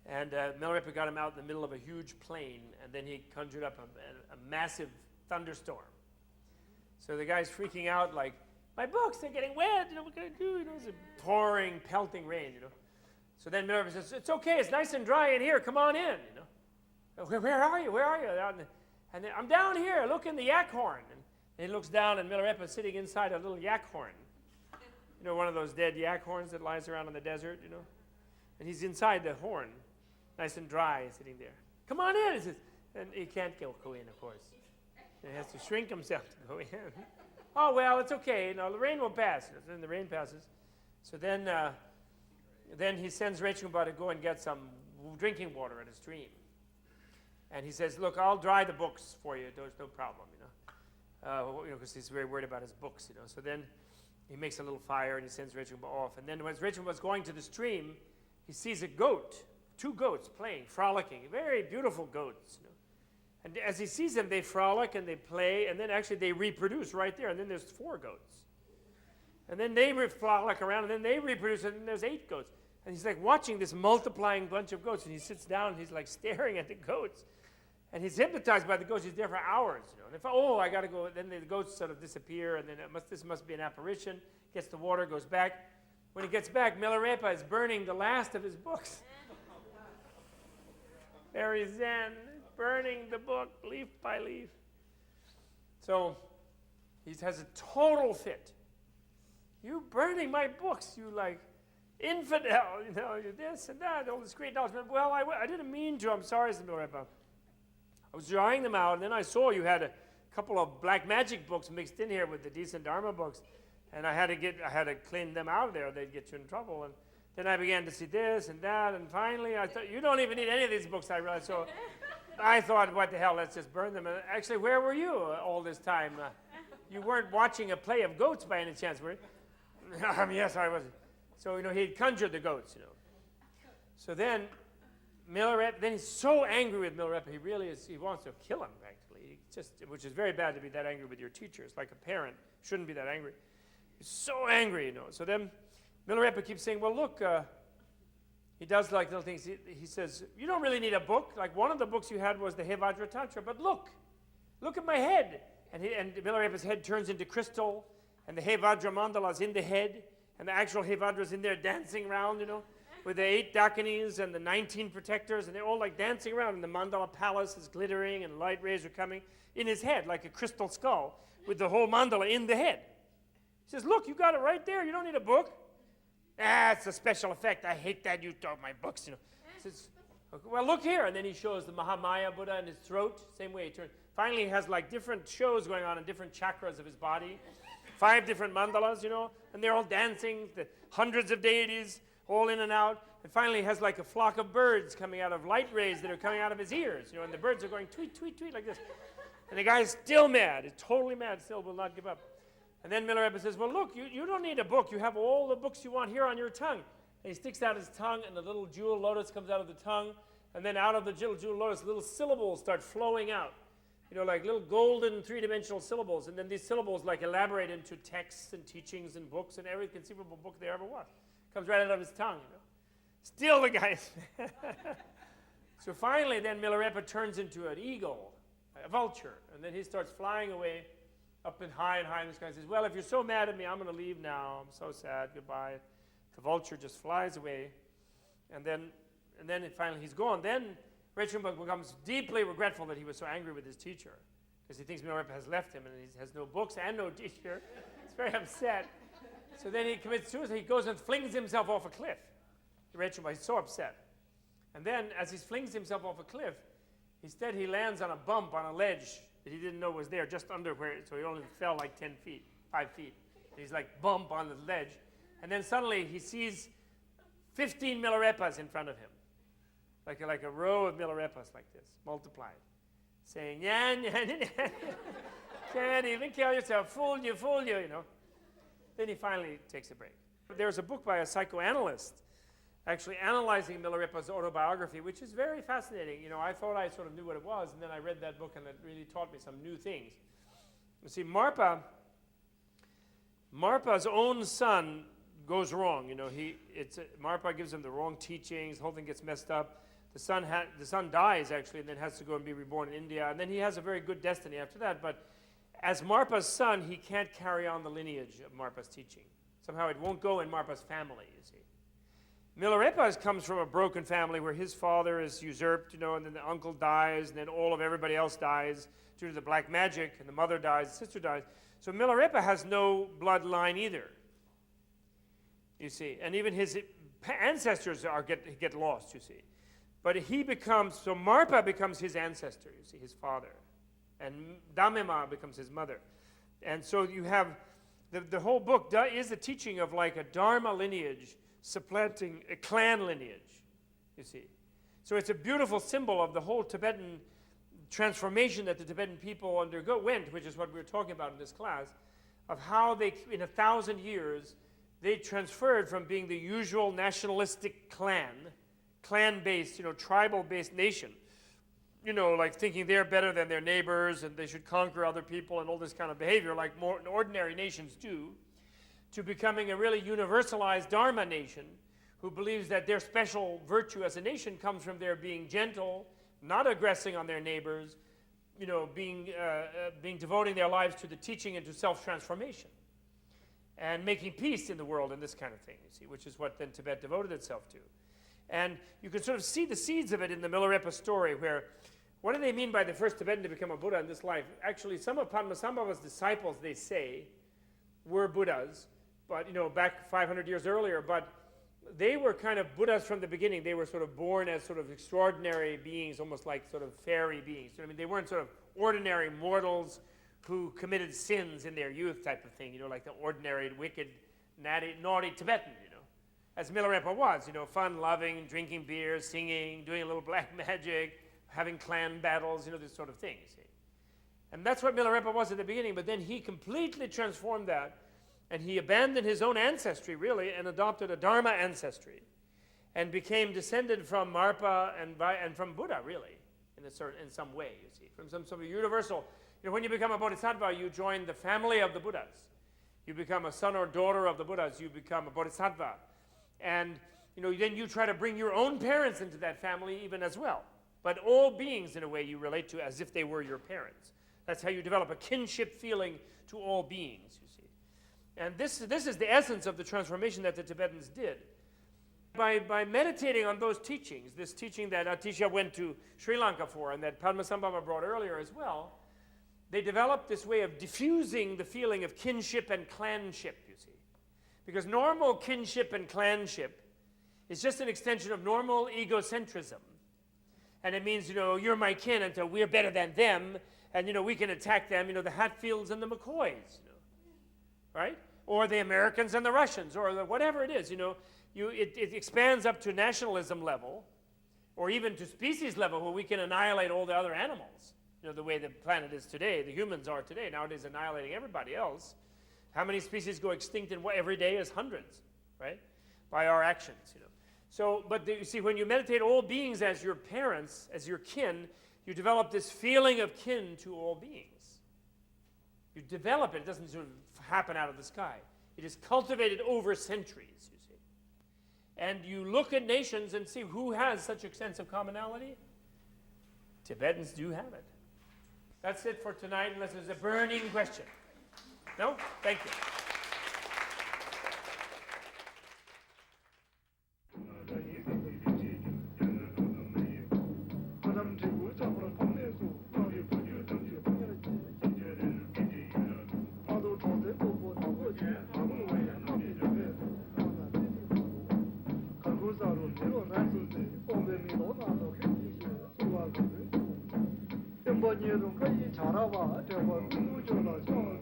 And Milarepa got him out in the middle of a huge plain, and then he conjured up a massive thunderstorm. So the guy's freaking out, like, my books, they're getting wet, what can I do? It's a pouring, pelting rain, So then Milarepa says, it's okay, it's nice and dry in here, come on in, Where are you? And I'm down here, look in the yak horn. And he looks down, and Milarepa's sitting inside a little yak horn. One of those dead yak horns that lies around in the desert, And he's inside the horn, nice and dry, sitting there. Come on in, he says. And he can't go in, of course. He has to shrink himself to go in. Oh, well, it's okay. The rain will pass. Then the rain passes. So then he sends Rechungpa to go and get some drinking water at a stream. And he says, look, I'll dry the books for you. There's no problem, because he's very worried about his books, So then he makes a little fire, and he sends Rechungpa off. And then when Rechungpa's going to the stream, he sees a goat, 2 goats playing, frolicking, very beautiful goats. And as he sees them, they frolic and they play, and then actually they reproduce right there, and then there's 4 goats. And then they frolic around, and then they reproduce, and then there's 8 goats. And he's like watching this multiplying bunch of goats, and he sits down, and he's like staring at the goats. And he's hypnotized by the goats. He's there for hours, And if, I got to go, then the goats sort of disappear, and then this must be an apparition. Gets the water, goes back. When he gets back, Milarepa is burning the last of his books. Very zen, burning the book leaf by leaf. So he has a total fit. You burning my books, you like infidel, you this and that, all this great knowledge. Well, I didn't mean to, I'm sorry, said Milarepa. I was drawing them out, and then I saw you had a couple of black magic books mixed in here with the decent Dharma books. And I had to clean them out of there, or they'd get you in trouble. And then I began to see this and that, and finally I thought, you don't even need any of these books, I realized. So I thought, what the hell, let's just burn them. And actually, where were you all this time? You weren't watching a play of goats by any chance, were you? Yes, I was. So, he'd conjured the goats, So then Milarepa, then he's so angry with Milarepa, he wants to kill him, actually. Which is very bad to be that angry with your teacher. It's like a parent shouldn't be that angry. He's so angry, So then Milarepa keeps saying, well, look, he does like little things. He says, you don't really need a book. Like one of the books you had was the Hevajra Tantra, but look at my head. And Milarepa's head turns into crystal, and the Hevajra mandala's in the head, and the actual Hevadra's in there dancing around, with the 8 Dakinis and the 19 protectors, and they're all like dancing around, and the mandala palace is glittering, and light rays are coming in his head, like a crystal skull, with the whole mandala in the head. He says, look, you got it right there. You don't need a book. It's a special effect. I hate that. You throw my books, you know. He says, okay, well, look here. And then he shows the Mahamaya Buddha in his throat. Same way he turned. Finally, he has like different shows going on in different chakras of his body. 5 different mandalas, you know, and they're all dancing, the hundreds of deities, all in and out. And finally, he has like a flock of birds coming out of light rays that are coming out of his ears, you know, and the birds are going tweet, tweet, tweet like this. And the guy's still mad. He's totally mad, still will not give up. And then Milarepa says, well, look, you don't need a book. You have all the books you want here on your tongue. And he sticks out his tongue, and the little jewel lotus comes out of the tongue. And then out of the jewel lotus, little syllables start flowing out. You know, like little golden 3-dimensional syllables. And then these syllables like elaborate into texts and teachings and books and every conceivable book there ever was. Comes right out of his tongue, you know. Still the guy. So finally, then Milarepa turns into an eagle, a vulture. And then he starts flying away up and high in the sky. He says, well, if you're so mad at me, I'm going to leave now. I'm so sad. Goodbye. The vulture just flies away. And then finally he's gone. Then Rinpoche becomes deeply regretful that he was so angry with his teacher, because he thinks Milarepa has left him and he has no books and no teacher. He's very upset. So then he commits suicide. He goes and flings himself off a cliff. Rinpoche is so upset. And then as he flings himself off a cliff, instead he lands on a bump on a ledge that he didn't know was there, just under where, so he only fell like 10 feet, 5 feet. And he's like bump on the ledge. And then suddenly he sees 15 Milarepas in front of him. Like a row of Milarepas like this, multiplied, saying, yan, yan, yan. Can't even kill yourself, fool you, you know. Then he finally takes a break. There's a book by a psychoanalyst actually analyzing Milarepa's autobiography, which is very fascinating. You know, I thought I sort of knew what it was, and then I read that book, and it really taught me some new things. You see, Marpa's own son goes wrong. You know, Marpa gives him the wrong teachings. The whole thing gets messed up. The son dies, actually, and then has to go and be reborn in India. And then he has a very good destiny after that. But as Marpa's son, he can't carry on the lineage of Marpa's teaching. Somehow it won't go in Marpa's family, you see. Milarepa comes from a broken family where his father is usurped, you know, and then the uncle dies, and then all of everybody else dies due to the black magic, and the mother dies, the sister dies. So Milarepa has no bloodline either, you see. And even his ancestors get lost, you see. But so Marpa becomes his ancestor, you see, his father. And Damema becomes his mother. And so you have, the whole book is a teaching of like a Dharma lineage supplanting a clan lineage, you see. So it's a beautiful symbol of the whole Tibetan transformation that the Tibetan people went, which is what we were talking about in this class, of how they, in 1,000 years, they transferred from being the usual nationalistic clan-based, you know, tribal-based nation, you know, like thinking they're better than their neighbors and they should conquer other people and all this kind of behavior like more ordinary nations do, to becoming a really universalized Dharma nation who believes that their special virtue as a nation comes from their being gentle, not aggressing on their neighbors, you know, devoting their lives to the teaching and to self-transformation, and making peace in the world and this kind of thing, you see, which is what then Tibet devoted itself to. And you can sort of see the seeds of it in the Milarepa story, where, what do they mean by the first Tibetan to become a Buddha in this life? Actually, some of Padmasambhava's disciples, they say, were Buddhas, but, you know, back 500 years earlier, but they were kind of Buddhas from the beginning. They were sort of born as sort of extraordinary beings, almost like sort of fairy beings. You know what I mean? They weren't sort of ordinary mortals who committed sins in their youth type of thing, you know, like the ordinary, wicked, naughty Tibetan, you know, as Milarepa was, you know, fun-loving, drinking beer, singing, doing a little black magic, having clan battles, you know, this sort of thing, see. And that's what Milarepa was at the beginning, but then he completely transformed that, and he abandoned his own ancestry, really, and adopted a Dharma ancestry, and became descended from Marpa and from Buddha, really, in some way, you see, from some sort of universal. You know, when you become a bodhisattva, you join the family of the Buddhas. You become a son or daughter of the Buddhas. You become a bodhisattva. And, you know, then you try to bring your own parents into that family even as well. But all beings, in a way, you relate to as if they were your parents. That's how you develop a kinship feeling to all beings, you see. And this is the essence of the transformation that the Tibetans did. By meditating on those teachings, this teaching that Atisha went to Sri Lanka for and that Padmasambhava brought earlier as well, they developed this way of diffusing the feeling of kinship and clanship, you see. Because normal kinship and clanship is just an extension of normal egocentrism. And it means, you're my kin until we're better than them, and, we can attack them, the Hatfields and the McCoys, right? Or the Americans and the Russians, or whatever it is, it expands up to nationalism level, or even to species level, where we can annihilate all the other animals. The way the planet is today, the humans are today, nowadays annihilating everybody else. How many species go extinct every day is hundreds, right? By our actions, So, but you see, when you meditate all beings as your parents, as your kin, you develop this feeling of kin to all beings. You develop it. It doesn't sort of happen out of the sky. It is cultivated over centuries, you see. And you look at nations and see who has such a sense of commonality. Tibetans do have it. That's it for tonight, unless there's a burning question. No? Thank you. 번이도 거의 잘하와 저거 누구저나 저